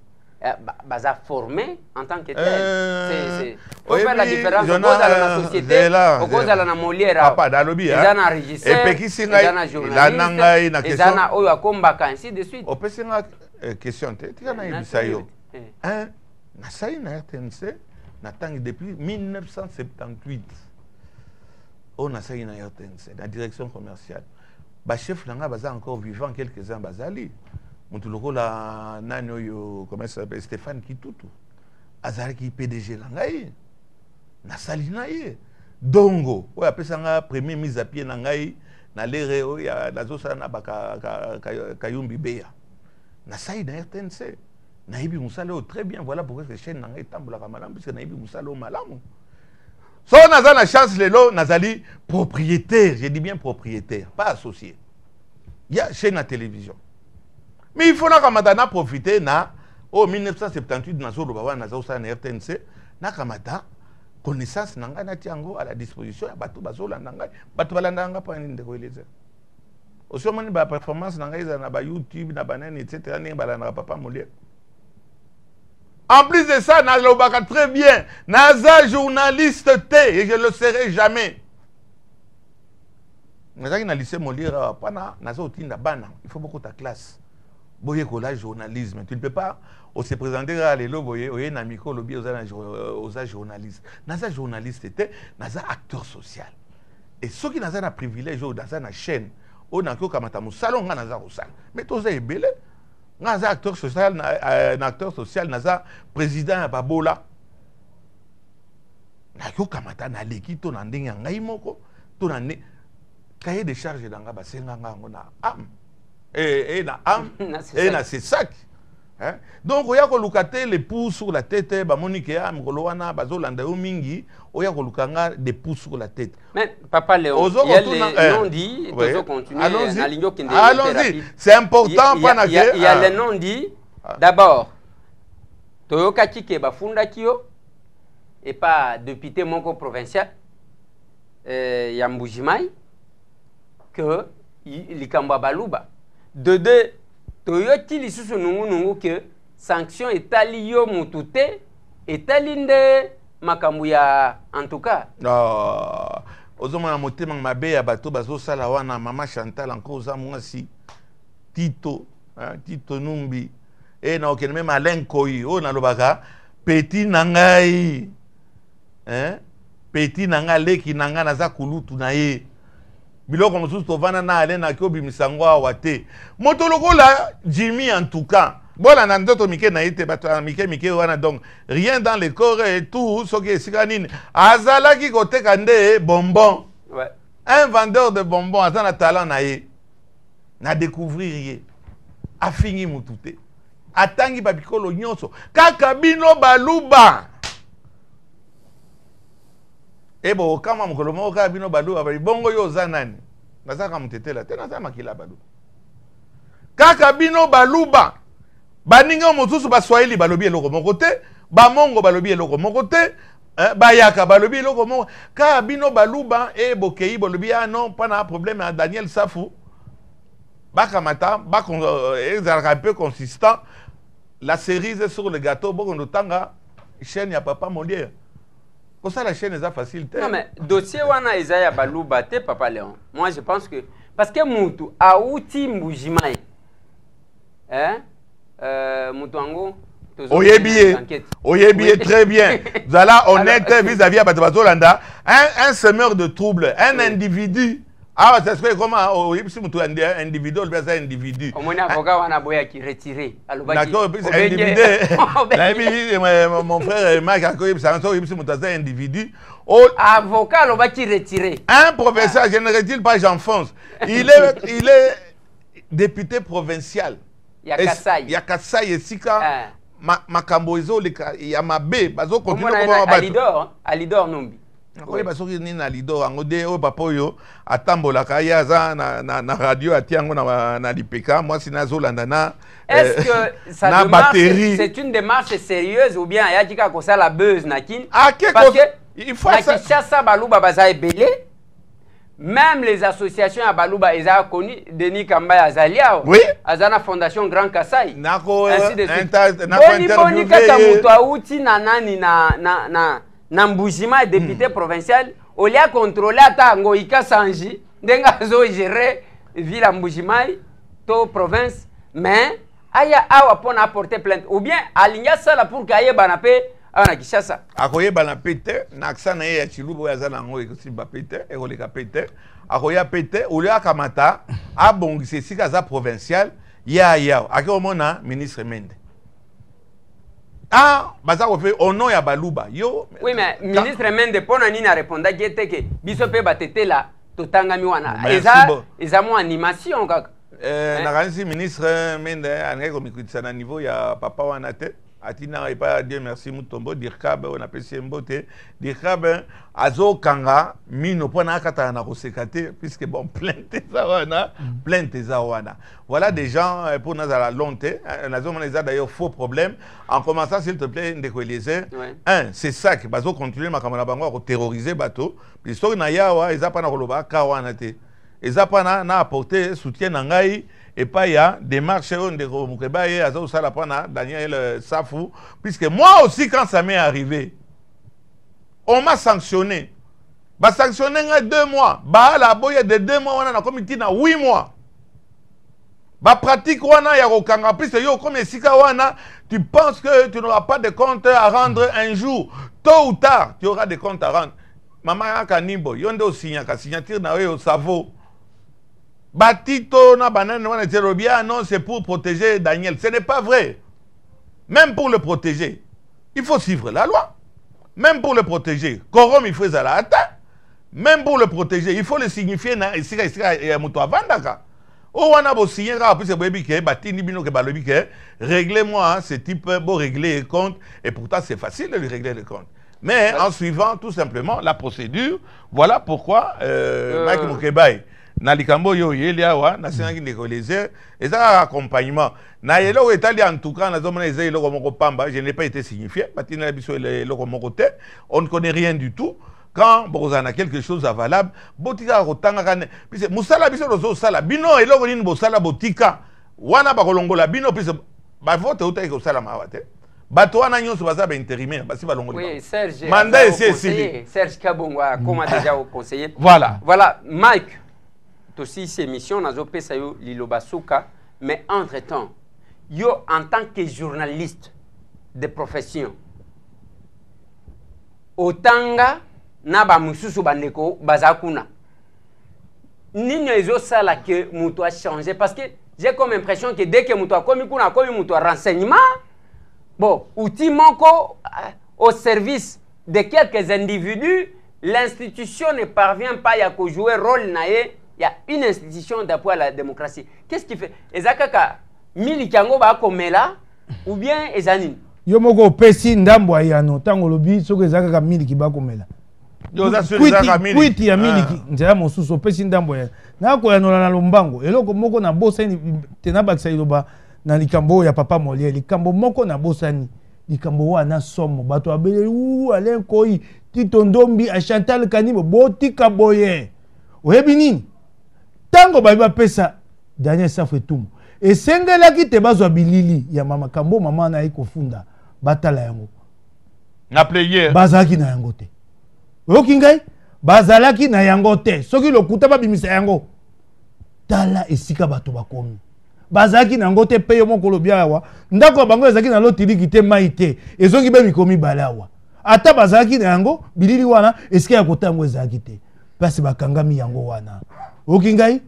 baza formé en tant que tel c'est faut faire la différence au cause de la société au cause de la Molière papa dalobi ya na régisseur epekisi ngai la nangai na question ezana oyo akombaka ainsi de suite opesinga question te tika na yebisa yo na sai na RTNC na tangi depuis 1978 on a sai na RTNC la direction commerciale ba chef nanga baza encore vivant quelques-uns bazali mutu lokola nani oyo comment ça s'appelle Stéphane Kitutu azalaki PDG la ngai na sali na ye dongo oyo apesanga premier mise à pied na ngai na lere oyo nazo sala na baka kayumbi beya na sai na RTNC Naïbi Moussalo très bien, voilà pourquoi cette chaîne n'a pas été malam, puisque Naïbi Moussalo malam. So on a la chance, Lelo, Nazali, propriétaire, je dis bien propriétaire, pas associé. Il y a chaîne à télévision. Mais il faut que Ramadana profiter, en 1978, Nazo Lobawa, Nazo San RTNC, Nakamata, connaissance Nanga Natiango à la disposition, à Batou Bazola Nanga, Batou Balandanga, pas une décollée. Aussi, on a une performance Nanga, YouTube, Nabanen, etc. N'a pas mourir. En plus de ça, Nazobaka très bien. Naza journaliste T, et je ne le serai jamais. Naza qui n'a lycée Molira, Naza Otinda Bana, il faut beaucoup ta classe. Boye kola journalisme. Tu ne peux pas se présenter à l'élo, boye Namiko, lobby aux journalistes. Naza journaliste T, Naza acteur social. Et ceux qui n'ont un privilège dans une chaîne, on a un salon, Naza au salon. Mais tous les belés. Naza acteur social, naza président à Babola. Nako kamata na leki to na ndenge ngai moko to na ne cahier de charge danga basenga ngo na am et na am et na c'est sac. Hein? Donc oya ko lukate les pouces sur la tête ba monique ya mkolo wana bazolanda yo mingi oya ko lukanga des pouces sur la tête. Mais papa Léon, il y a les non-dits, allons-y, c'est important. Il y a les non-dits. D'abord, Toyoka Kike Bafunda Kyo, et pas député Monko provincial, Yamboujimai, que Likamba Balouba. De deux, Toyoti Lisusu Nungu que sanction est alio mutute, est alinde Makambuya en tout cas. Ozoma motema mabe ya bato bazo sala wana mama Chantal encore za mwasi Tito Tito Numbi et na okene même Alain Koyi o na lobaka petit nangai petit nanga leki nanga naza kulutu na ye biloko mosusu tovana na Alain na kyo bimisango awate moto lokola Jimmy en tout cas voilà nandoto mike na ite bato mike wana donc rien dans le corps et tout ce qui est sikanine azala ki kote kande bonbon ouais. Un vendeur de bonbons azana talent na ye na découvrir ye afingi mutute atangi babikolo nyonso kaka bino baluba ebo kama mukolo moko kaka bino baluba bali bongo yo zanani nazaka mutetela tena za makila baluba kaka bino baluba baninga mosusu baswahili balobi eloko moko te bamongo balobi eloko moko te bayaka balobi eloko moko ka bino baluba e bokei balobi non pas na problème à Daniel Safou bakamata ezalaka un peu consistant la cerise sur le gâteau bokondo tanga chaîne ya papa Molière pour ça la chaîne est facile. Non mais dossier wana ezaya baluba te papa Léon. Moi je pense que parce que mutu auti mbujimai Moutango, Oyebiye très bien. Vous allez honnête vis-à-vis de Batolanda. Un semeur de troubles, un individu. Ah, ça se fait comment? Un individu, un individu. Mon avocat, on a boya qui retiré. D'accord, individu. Mon frère Marc Akoyib, c'est un individu. Avocat, on va qui retiré. Un professeur, je ne retire pas, j'enfonce. Il est député provincial. Yakasai esika makambo ezoleka ya mabe bazo continue ko Alidor Numbi ko ba soki ni na Alidor ngode o papa oyo atambolaka yaza na radio atiango na lipeka moi sinazolanda na est-ce que ça c'est une démarche sérieuse ou bien yajika ko ça la buzz nakin parce que il faut ça baluba baza ebele. Même les associations à Balouba, ils ont connu Denis Kamba Azalia. Oui. Azana Fondation Grand Kassai. Nako Boni kaka muto auti nanani na Mboujima député provincial. Olia contrôler ata ngoika sanji. Ndenga zo gérer ville Mboujima to province. Mais aya awa pona apporter plainte. Ou bien aligna ça la pour kaye banape. Ah, Kishasa. Akoye bana pete, naksa na ye chilubo ya zana ngo ekusimba pete, ekoleka pete. Akoya pete, olia kamata, abongise sika za provincial, ya. Akomona ministre Mende. Ah, baza ko fait au nom ya Baluba. Yo. Oui, mais ministre Mende pona nini a répondu que biso pe batete la totanga miwana. Eza mo animation kaka. nakanisi ministre Mende angai komikutisa na niveau ya papa wana te atina et pas Dieu merci Mutombo Dirkab on appelle Mbote Dirkab azokanga mino pona akata na kosekate puisque bon plainte zawana voilà des gens pour nous à la lonté nazo les a d'ailleurs faux problème en commençant s'il te plaît Ndeko Eliezer un c'est ça que bazo continuer makamana bango ko terroriser bateau l'histoire na yawa ezapa na koloba kawana te ezapa na apporter soutien na ngai. Et pas il y a des marches de Mukeba et Azo Salapana, Daniel Safou, puisque moi aussi, quand ça m'est arrivé, on m'a sanctionné. Bah sanctionné il y a 2 mois. Bah la boye de 2 mois, on a commis na 8 mois. Bah pratique wana ya rokanga, puisque yo comme sika wana, tu penses que tu n'auras pas de compte à rendre un jour. Tôt ou tard, tu auras des comptes à rendre. Maman Kanimbo, yonde au signature na au savo. Batito na banane non, c'est pour protéger Daniel. Ce n'est pas vrai. Même pour le protéger, il faut suivre la loi. Même pour le protéger, Korom il faut la atta. Même pour le protéger, il faut le signifier na isika muto avandaka. O wana bo signer ka plus bebi ke batini bino ke balobi ke réglez-moi ce type bon régler les comptes et pourtant c'est facile de lui régler les comptes. Mais en suivant tout simplement la procédure, voilà pourquoi Mike Mukebai na likambo yo yeliawa na senaki Ndeko Eliezer et ça accompagnement na yelo etali en tout cas na zomona ezai loko moko pamba je n'ai pas été signifié batina biso loko moko te on ne connaît rien du tout quand bozana quelque chose à valable botika rotanga kane puisque musala biso rozo sala bino eloko nini bosala botika wana bakolongola bino puisque ba vote utai ko sala mawate bato wana nyonso baza ba intérimaire basi balongola oui Serge mandat c'est Serge Kabongwa comment déjà au conseiller voilà Mike aussi ces missions nazo pesa yo lilobasuka mais entre-temps yo en tant que journaliste de profession otanga na ba mususu bandeko bazakuna nini ezo sala que muto a changé parce que j'ai comme impression que dès que muto a komi kuna komi muto a renseignement bon outil moko au service de quelques individus l'institution ne parvient pas à jouer rôle naé. Il y a une institution d'appui à la démocratie. Qu'est-ce qui fait? Ezakaka milikango ba komela ou bien ezanine? Yo moko pesi ndambo ayano tango lobi soko ezakaka miliki ba komela. Yo za sur ezaka miliki. Kwiti ya miliki nzela mosusu pesi ndambo ya. Na ko yanola na lombango. Eloko moko na bosani tena bakisa iloba na likambo ya papa Molière likambo moko na bosani. Likambo wana somo bato abele Alain Koi Tito Ndombi a Chantal Kanibo botika boye. Oyebi nini? Tango ba pesa Daniel Safou Etumbu esengelaki te bazwa bilili ya mama kambo mama na ikofunda batala yango na player bazalaki na yango te oyoki ngai bazalaki na yango te soki lokuta babimisa yango tala esika bato bakomi bazalaki na yango te pe yo moko lobi awa ndako bango ezalaki na lotiliki te mai te ezongi be mikomi balawa ata bazalaki na yango bilili wana esika ya kotango ezalaki te pasi bakangami yango wana oyoki ngai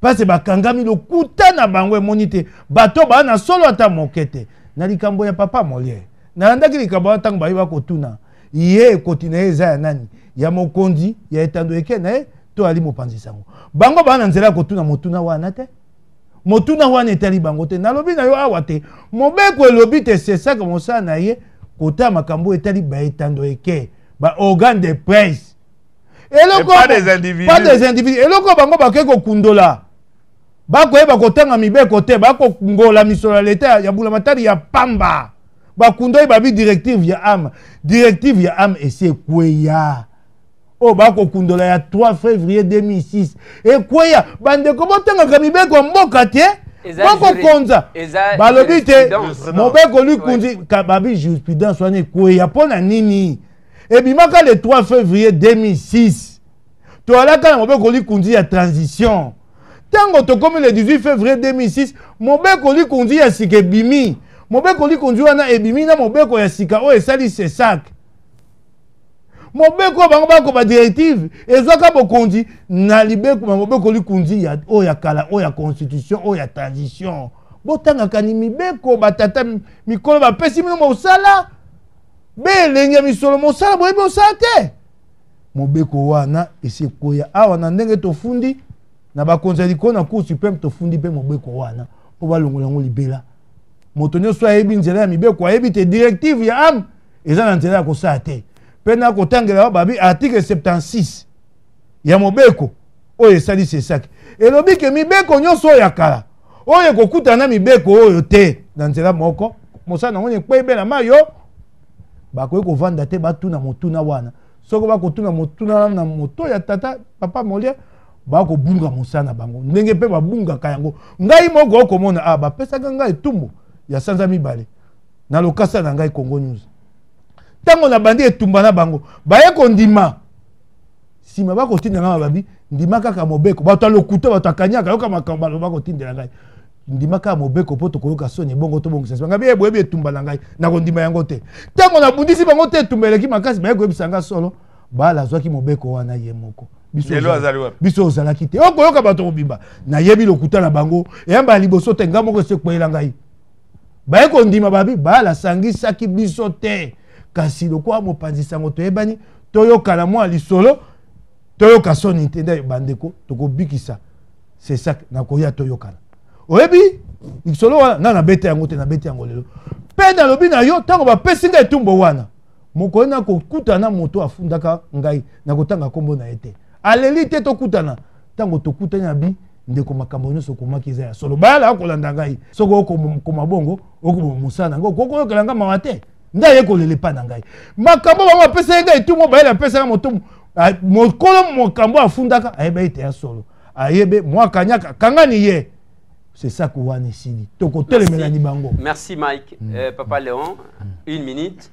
pasi bakangami lokuta na bango emoni te bato baa na solo ata moke te na likambo ya papa Molière nalandaki likambo wana ntango bayiba kotuna ye ekoti na ye eza ya nani ya mokonzi ya etando eke na ye to ali mopanzi sango bango baa na nzela ya kotuna motuna wana te motuna wana etali bango te nalobi na yo awa te mobeko elobi te sesaka mosala na ye kota makambo etali baetando eke ba organe de presse pas des individus. Pas des individus. Et loko bango bakeko kundola. Bako eba kotanga mibeko te bako ngola misola leta ya bula matari ya pamba. Bakundo babi directive ya am. Directive ya am ese kweya. O bako kundola ya 3 février 2006. E kweya bande ko botanga kamibeko mboka te. Bako konza. Balobi te mobeko lui kunzi kababi jurisprudence wane kweya pona nini. Et bimaka le 3 février 2006. Tu as là quand mon bec conduit à transition. Tango to comme le 18 février 2006, mon bec conduit à sike bimi. Mon bec conduit à ebimi na mon bec ya sika o esali se sac. Mon bec bango ba directive ezoka bo conduit na libeko mon bec conduit ya o ya kala o ya constitution o ya transition. Botanga kanimi beko batata mikolo ba pesi mino mo sala. Belenga misolo mosala boyebi osala te mobeko wana esikoya awa na ndenge tofundi na bakonzali ko na cour suprême tofundi pe mobeko wana po balongola ngo libela moto nyonso ayebi nzela ya mibeko ayebi te directive ya am eza na nzela ya kosala te mpe na kotangela babi article 76 ya mobeko oyo esali sesaki elobi ke mibeko nyonso oyo ya kala oyo ekokutana na mibeko oyo te na nzela moko mosala nango ekpe ebela mayo bakoki kovanda te batuna motuna wana soko bakotuna motuna na moto ya tata papa molia bakobunga mosala na bango ndenge mpe babungaka yango ngai moko okomona bapesaka ngai etumbu ya sanza mibale na lokasa na ngai Congo News ntango na bandi etumba na bango baye kondima nsima bakotinda ngai babi ndima kaka mobeko bato alokuta bato akanyaka yoka makambo baloba bakotindela ngai ndima kaka mobeko mpo tokoyoka soni ebongo tobongisa sima ngai boyebi etumba na ngai nakondima yango te ntango nabundisi bango te etumba eleki makasi baye koyebisa ngai solo bala azwaki mobeko wana ye moko biso ozalaki te okoyoka bato kobimba nayebi lokuta na bango eyamba liboso te ngai moko esekweyela ngai baye kondima babi bala sangisaki biso te kasi lokola mopanzi sango toyebani toyokana mwa lisolo toyoka soni te nde bandeko tokobikisa c'est ça nakoya toyokana oyebi lisolo wana na bete yango te na bete yango lelo mpe nalobi na yo ntango bapesi ngai etumbo wana mokoyi nakokutana moto afundaka ngai nakotanga nkombo na ye te aleli te tokutana ntango tokutani na bi ndeko makambo nyonso okomaki eza ya solo bayala akolanda ngai soki okoma bongo okoboma mosala na ngai okoyokela ngai mawa te nde aye kolelepa na ngai makambo bango apesaki ngai etumbu bayela apesaka moto mokolo mokambo afundaka ayeba ete ya solo ayebe mwakanyaka kangani ye c'est ça que wana esili tokotelemela ni bango. Merci Mike. Papa Léon, une minute.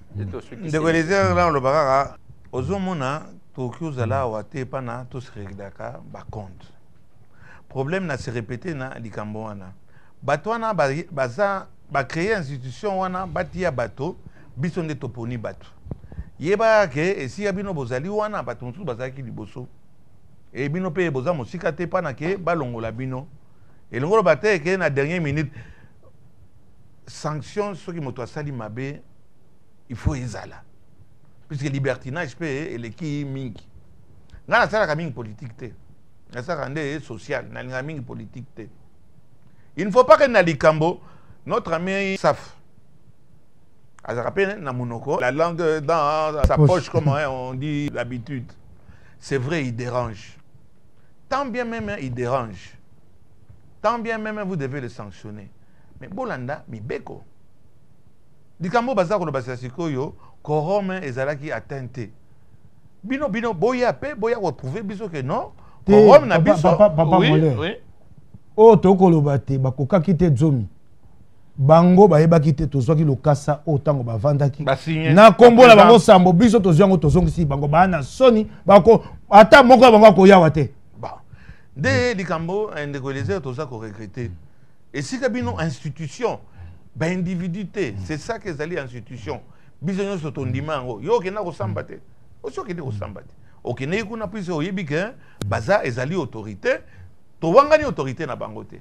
ndeko elezera la olobaka kaka ozomona toki ozala awa te epana tosereglaka bacompte problème na se répété na likambo wana bato wana baza bacréer institution wana batia bato biso nde toponi bato yeba ke esika bino bozali wana bato mosusu bazalaki liboso e bino mpe boza mosika te mpana ke balongola bino elongo loba te ke na dernière minute sanction soki moto asali mabe il faut ezala puisque libertinage mpe eleki mingi ngai nasalaka mingi politique te nasalaka nde social nalinga mingi politique te il ne faut pas que na likambo notre ami Saf azalaka mpe na monoko la langue dans sa poche comme on dit d'habitude c'est vrai il dérange tant bien même il dérange tant bien même vous devez le sanctionner mais bolanda mibeko likambo baza koloba sikoyo korome ezalaki atteinte bino boya pe boya retrouver biso que non korome na biso oui o tokoloba te bakokaki te zomi bango bayebaki te tozwaki lokasa o tango bavandaki na kombola bango sambo biso tozwango tozongisi bango bana soni bako ata moko bango akoyawa te nde likambo ndeko elezera toza koregrete esika bino institution baindividu te c'est ça que ezali institution biso nyonso tondima yango yo okenda kosamba te osi okende kosamba te okendeki kuna puise oyebi ke baza ezali autorité towangani autorité na bango te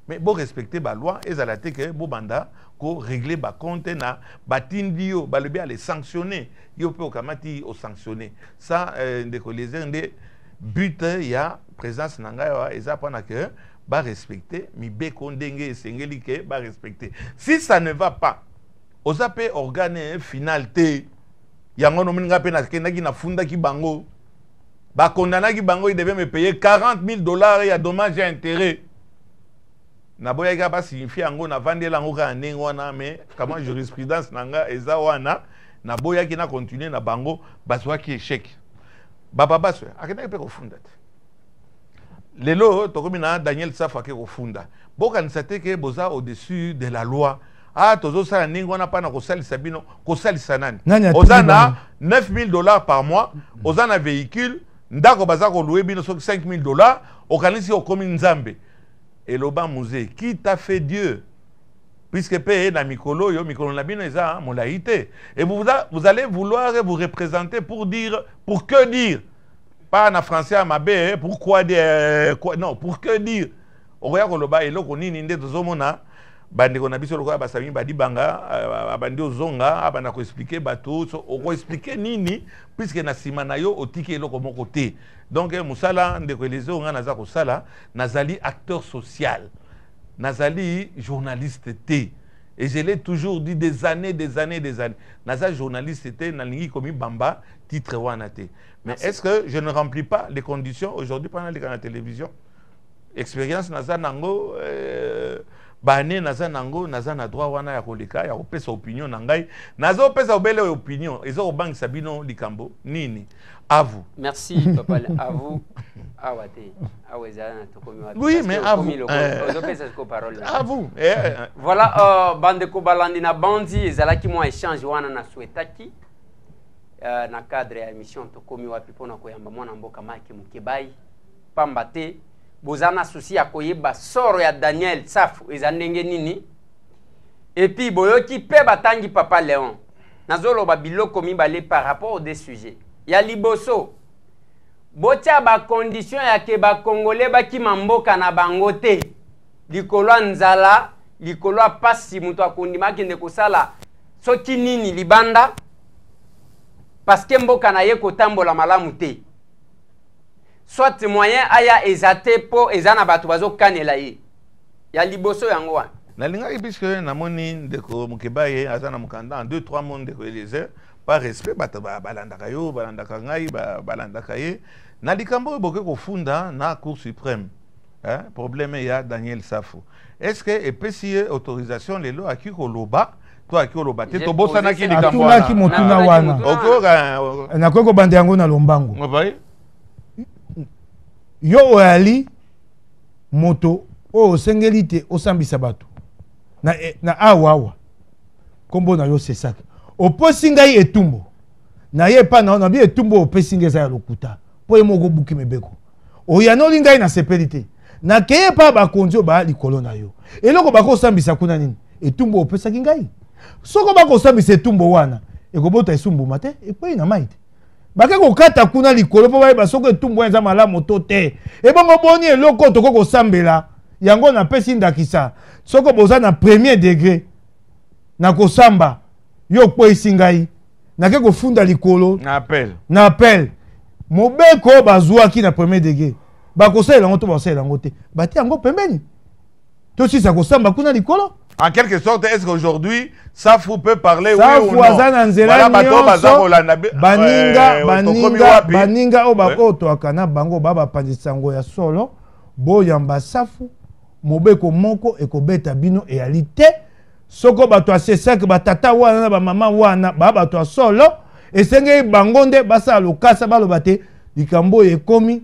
mais bo respecter baloi ezala te ke bobanda korégler bacompte na batindi yo balobi ale sanctionner yo mpe okamati osanctionner ça ndeko elezera nde but ya présence na ngai awa eza mpona ke respecter mibeko ndenge esengeli ke respecter si ça ne va pas oza pe organe final te yango nomini nga pe nakendaki nafundaki bango bakondanaki bango il devait me payer $40,000 ya dommage et intérêt naboyaki basignifie yango navandela yango kaka ndenge wana mais kama jurisprudence na nga eza wana naboyaki na continue na bango bazwaki échec baba so akendaki mpe kofunda te lelo tokomi na Daniel Saf ake kofunda bokanisa te ke boza au-dessus de la loi tozosala ndenge wana mpana kosalisa bino kosalisa nani oza na $9,000 par mois oza na véhicule ndako baza koloue bino soki $5,000 okanisi okomi nzambe eloba musée qui t'a fait Dieu puisque pe na mikolo yo mikolo na bino eza molai te et vous allez vouloir vous représenter pour dire pour que dire pas en français à mabe pourquoi dire non pour que dire oya koloba eloko nini nde tozomona bande ko na biso lokola basami badi banga abandi ozonga abana ko expliquer bato ko expliquer nini puisque na sima na yo otiki eloko moko te. Donc musala ndeko elezo nga naza ko sala nazali acteur social, nazali journaliste te. Et je l'ai toujours dit des années. Naza journaliste te nalingi komi bamba titre wana te. Mais est-ce que je ne remplis pas les conditions aujourd'hui pendant la télévision? Expérience naza nango bane naza nango naza na droit wana ya koleka ya kopesa opinion na ngai naza opesa obele opinion ezo obangi sabino likambo nini à vous. Merci papa, à vous. Oui, mais à vous. À vous. Voilà, bandeko balandi na bandi ezalaki moi échange wana na souetaki na cadre ya émission tokomi wapi pona koyamba mwana mboka Mike Mukebai pamba te bozana souci ya koyeba soro ya Daniel Safu ezandenge nini et puis boyoki pe batangi papa Léon nazoloba biloko mibale par rapport aux deux sujets ya liboso botia ba condition ya ke ba congolais baki mamboka na bango te likolo nzala likolo pasi muto akondima kende kosala soki nini libanda parce que mboka na ye kotambola malamu te soit moyen aya ezate po ezana batu bazo kanela ye ya liboso yango wana nalinga puisque namoni ndeko Mukebai azana mukanda en 2-3 mois ndeko Eliezer par respect balandaka yo balandaka ngai balandaka ye na likambo boke kofunda na Cour suprême problème ya Daniel Safu est-ce que epesi autorisation lelo aki koloba to aki koloba te to bosana ki likambo wana ki motuna wana okoka na koko bande yango na lombango yo oyali moto o sengeli te osambisa bato na awawa kombo na yo sesaka oposi ngai etumbo na ye pa na bi etumbo opesi ngai za ya lokuta po ye moko buki mebeko oyanoli ngai na sepeli te na keye pa bakonzi o ba likolo na yo eloko bakosambisa kuna nini etumbo opesaki ngai soko bakosambisa etumbo wana ekobota esumbuma te ekwei na mai te bake kokata kuna likolo po bayeba soko etumbo eza malamu to te ebongo boni eloko toko kosambela yango na pesi ndakisa soko boza na premier degré na kosamba yo kwesi ngai nake kofunda likolo na appel mobeko bazwaki na premier degré bakosalela ngo to bakosalela ngo te bati yango pembeni to sisa kosamba kuna likolo. En quelque sorte, est-ce qu'aujourd'hui, Safu peut parler Safu oui ou non? Baninga obako to akana bango baba pandisango ya solo boyamba Safu mobeko moko ekobeta bino réalité soko bato asesaki batata wana na bamama wana baba to solo esenge bango nde basa lokasa baloba te likambo ekomi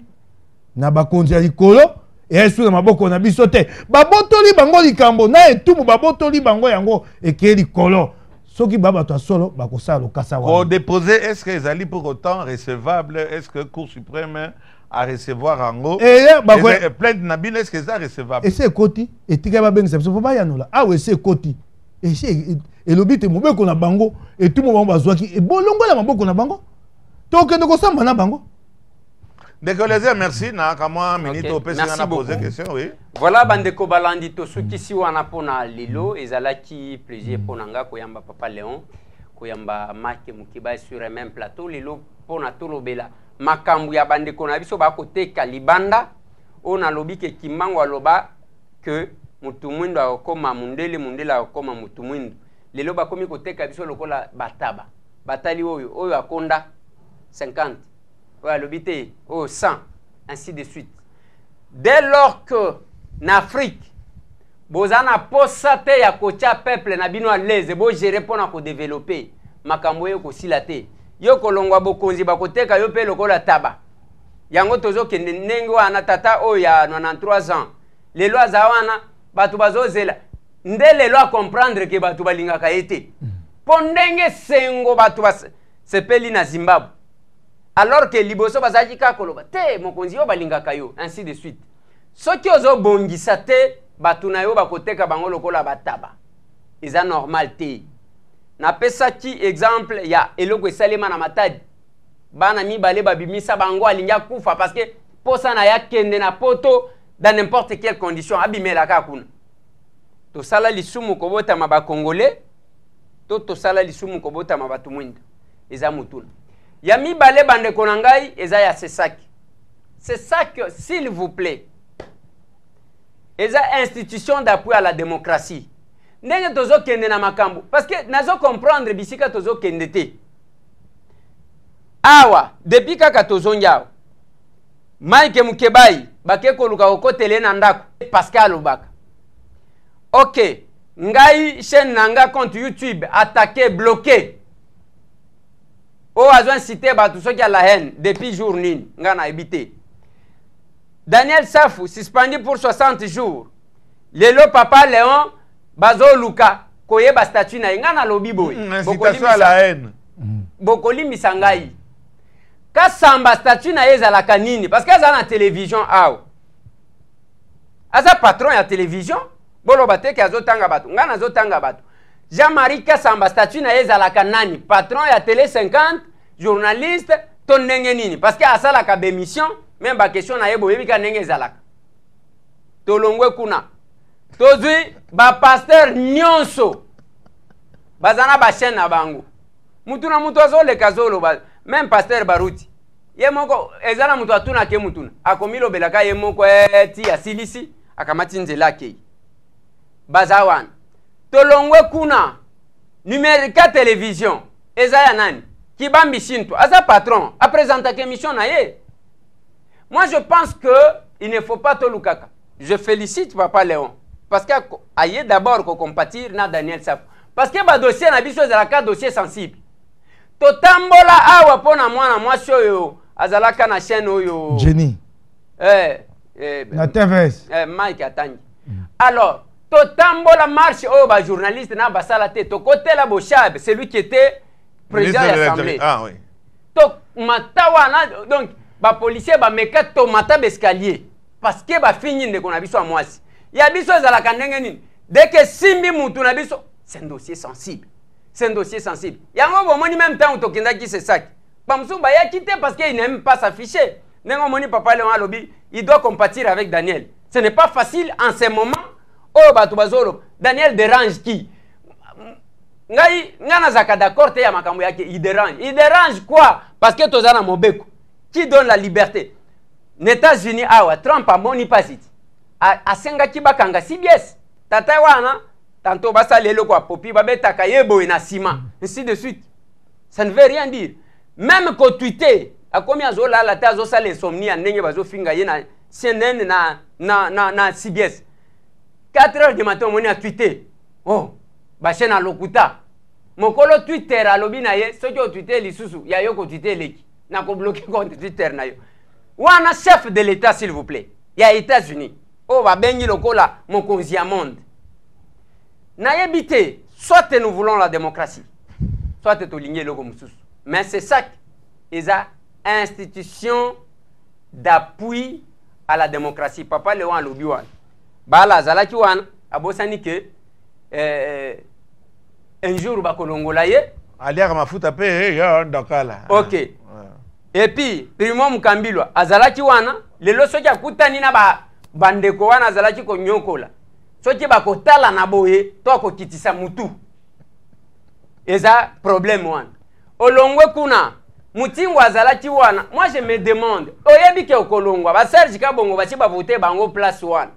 na bakonzi ya likolo esu na maboko na biso te babotoli bango likambo na etumu babotoli bango yango eke likolo soki baba to solo bakosala lokasa wana pour déposer est-ce que ezali pour autant recevable est-ce que Cour suprême à recevoir ango plainte na bino est-ce que ça recevable et c'est koti etika ba bengisa biso ba yanola ah oui c'est koti et c'est elobi te mobeko na bango etumu bango bazwaki e bolongola maboko na bango to kende ko samba na bango. Décollez, merci. Na kama minute au PC on a posé question, oui. Voilà bandeko balandi to suki si wana pona lelo ezalaki plaisir ponanga koyamba papa Léon koyamba Mike Mukebai sur le même plateau lelo pona tolobela makambu ya bandeko na biso ba koteka libanda ona lobi ke kimango aloba que mutu mwindo akoma mundele akoma mutu mwindo lelo ba komi koteka biso lokola bataba batali oyo akonda 50 l'obité au 100, ainsi de suite. Dès lors que en Afrique, bozana posate ya kocha peuple na bino à l'aise, bo gérer pour na ko développer, makambo yo ko silate. Yo kolongwa bokonzi bakoteka yo pe lokola taba. Yango tozo kende nengo ana tata o ya 93 ans. Les lois zawana batu bazozela. Ndele loi comprendre que batu balinga kaete. Pondenge sengo batu sepeli na Zimbabwe. Alors que liboso bazaki ka koloba te mokonzi yo balingaka yo ainsi de suite soki ozo bongisa te batu na yo bakoteka bango lokola bataba eza normal te na pesaki exemple ya eloko esalema na Matadi bana mibale babimisa bango alinga kufa parce que posa na ya kende na poto dans n'importe quelle condition abimela ka kuna tosala lisumu kobotama ba congolais to tosala lisumu kobotama batu mwinda eza mutuna ya mibale bandeko na ngai eza ya sesaki. Sesaki, s'il vous plaît, eza institution d'appui à la démocratie. Ndenge tozo kende na makambo parce que nazo comprendre bisika tozo kende te. Awa depuis kaka tozo njao Mike Mukebai bake koluka kokotele na ndako Pascal Obaka. OK, ngai chaîne nanga compte YouTube attaqué bloqué. O azwan cité batu soki a la haine depuis jour nini ngana habité. Daniel Safou suspendu pour 60 jours. Lelo Papa Léon bazo luka koyeba statut na ngana lobi boy. Incitation à la haine. Bokoli misangai. Ka samba statut na ezala kanini parce que za na télévision aw. Aza patron ya télévision bolo bateke azotanga batu ngana azotanga batu. Jean-Marie Kassamba statut na ezala kanani patron ya télé 50 journaliste ton ndenge nini parce que asala ka bémission même ba question na yebo yebika ndenge ezalaka. Tolongwe kuna. Tozui ba pasteur nyonso bazana ba chaîne na bango. Mutu na mutu azole kazolo ba même pasteur Baruti. Ye moko ezala mutu atuna ke mutuna. Akomilo belaka ye moko ti asilisi akamati nzela ke. Bazawan. Tolongwe kuna numérique télévision ezaya nani Kibambi Shinto aza patron a présenté émission na ye. Moi je pense que il ne faut pas tolukaka. Je félicite Papa Léon parce que aye d'abord ko compatir na Daniel Safou parce que ba dossier na biso ezalaka dossier sensible. Totambola awa pona mwana mwasi oyo azalaka na chaîne oyo Jenny na TVS Mike Atangi. Alors totambola marche oyo ba journaliste na basala te to côté la Bochab celui qui était président de l'Assemblée. Ah oui. To matawana donc ba policier ba meka to mata escalier parce que ba fini ndeko na biso mwasi. Ya biso ezalaka ndenge nini? Dès que simbi mutu na biso, c'est un dossier sensible. C'est un dossier sensible. Yango bomoni même temps to kenda ki c'est ça. Pamsou ba ya quitté parce qu'il n'aime pas s'afficher. Nengo moni Papa Léon alobi, il doit compatir avec Daniel. Ce n'est pas facile en ce moment. Oh batu bazolo, Daniel dérange qui? Ngai ngana zaka d'accord te ya makambo yake, il dérange. Il dérange quoi? Parce que tozana mobeko. Qui donne la liberté? Les États-Unis awa Trump a moni pasiti. A senga kibakanga CBS. Tata wana tantôt basa lelo kwa popi babeta kayebo na sima. Ainsi de suite. Ça ne veut rien dire. Même ko tweeter a combien zo la ta zo sale insomnie ndenge bazo finga ye na CNN na CBS. 4 heures du matin on a tweeté. Oh, ba chaîne à lokuta. Mokolo Twitter alobi na ye soki o tweeter lisusu ya yo ko tweeter leki. Na ko bloquer compte Twitter na yo. Wana chef de l'État s'il vous plaît. Il y a États-Unis. Oh va bengi lokola mokonzi ya monde. Na yebite soit nous voulons la démocratie. Soit to ligné loko mususu. Mais c'est ça eza institution d'appui à la démocratie. Papa Léon alobi wana. Bala zalaki wana abosani ke un jour bakolongola ye aliaka mafuta pe ya ndakala. OK. Et puis Primo Mukambilwa azalaki wana lelo soki akutani na bandeko wana azalaki ko nyokola. Soki bakotala na boye to akokitisa mutu. Eza problème wana. Olongwe kuna mutingo azalaki wana. Moi je me demande oyebi ke okolongwa ba Serge Kabongo bachi ba voter bango place wana.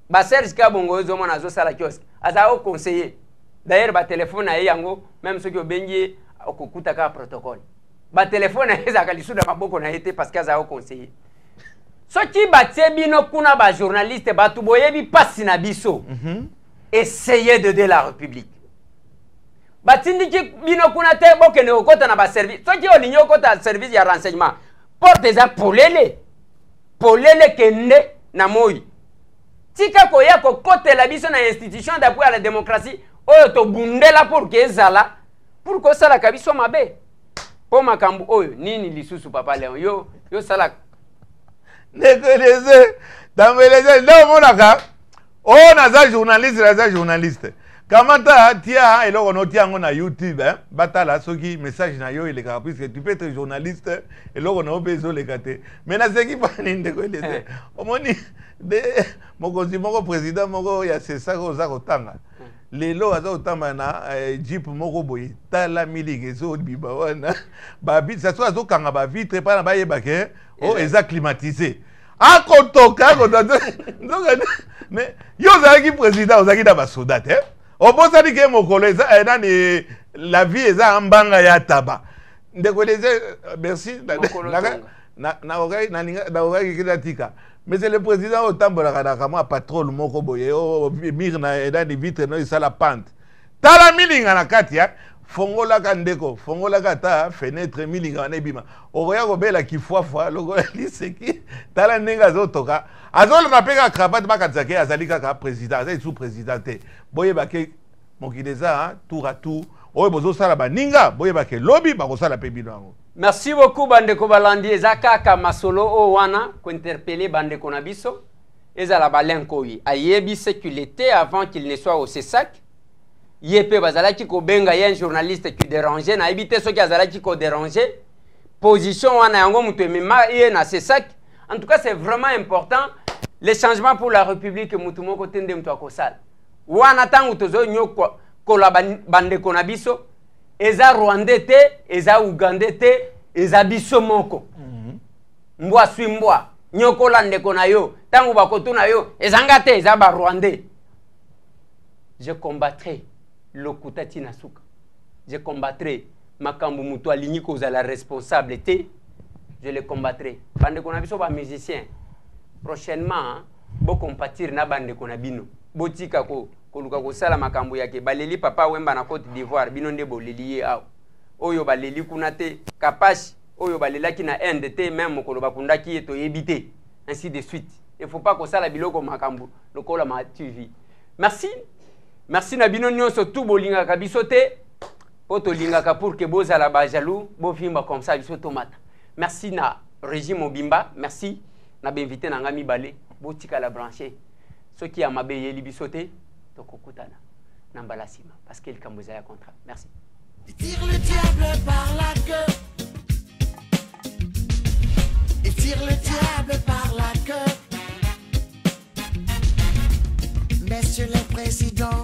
Ba Serge Kabongo zo mona zo sala kiosk. Aza au conseiller. D'ailleurs ba téléphone na yango même soki obengi okokuta ka protocole. Ba téléphone eza kalisuda maboko na été parce qu'aza au conseiller. Soki batie bino kuna ba journaliste batu boyebi pasi na biso. Essayez de la République. Batindiki bino kuna te bokene okota na ba service. Soki olinyo okota service ya renseignement. Porte za polele. Polele kende na moi. Tika koya ko kote la biso na institution d'appui à la démocratie. Oyo to bundela pour que ezala pour ko sala kabiso mabe. Po makambu oyo nini lisusu Papa Léon yo sala Nekoleze, dans les non monaka. Oh naza journaliste. Kamata tia eloko no tia ngo na YouTube batala soki message na yo il puisque tu peux être journaliste eloko na obezo le kate mais na seki pa ninde ko lese omoni de mokonzi moko président moko ya c'est ça ko za kotanga lelo aza kotamba na jeep moko boye tala milingi ezo biba wana ba bit ça soit azo kanga ba vitre pa na ba yebake o eza climatisé akotoka mais yo zaki président ozaki na ba soda te obosani ke mokolo eza nani la vie eza ambanga ya taba ndeko leze merci na ogai kidatika mais c'est le président otambolaka na kama patrol moko boye o mir na nani vitre no isala pente tala milinga na kati ya fongola ka ndeko fongola ka ta fenêtre milinga na ebima okoya kobela kifuafua loko liseki tala ndenge azotoka azolona mpe ka cravate bakatisa ke azali kaka président azali sous président te boyeba ke mokili eza tour à tour oyo bozosala baninga boyeba ke lobi bakosala mpe bino yango. Merci beaucoup bandeko balandi eza kaka masolo o wana kointerpeller bandeko na biso ezala balenko oyi ayebi ce qu'il était avant qu'il ne soit au CESAC. Yepe bazalaki ko benga un journaliste qui dérangeait na ebité soki azalaki ko déranger position wana yango mutu emema ye na CESAC. En tout cas c'est vraiment important les changements pour la République mutu moko tende mutu akosala wana tangu tozo nyoko kola bandeko na biso eza Rwandais te eza Ugandais te eza biso moko mbwa swimbwa nyoko la ndeko na yo tangu bakoto na yo ezanga te eza ba Rwandais. Je combattrai Lokutati Nasuka. Je combattrai Makambu Mutu aligné cause à la responsabilité. Je le combattrai. Bande konabiso ba musicien. Prochainement, bo compatir na bande konabino. Botika ko luka ko sala makambu yake baleli papa wemba na Côte d'Ivoire bino nde boleli aw. Oyo baleli kunate kapashi oyo balelaki na NDT même mokolo bakundaki eto yebite ainsi de suite. Il faut pas ko sala biloko makambu lokola ma TV. Merci. Merci Nabino nyonso tout bolinga ka bisote poto lingaka pour que bozala ba jaloux bo fimba comme ça biso tomata. Merci na régime Obimba, merci na invité na ngami balé bo tika la brancher. Ce qui a mabeye li bisote to kokutana na mbalasima parce qu'il kamboza ya contrat. Merci. Il tire le diable par la queue. Il tire le diable par la queue. Monsieur le Président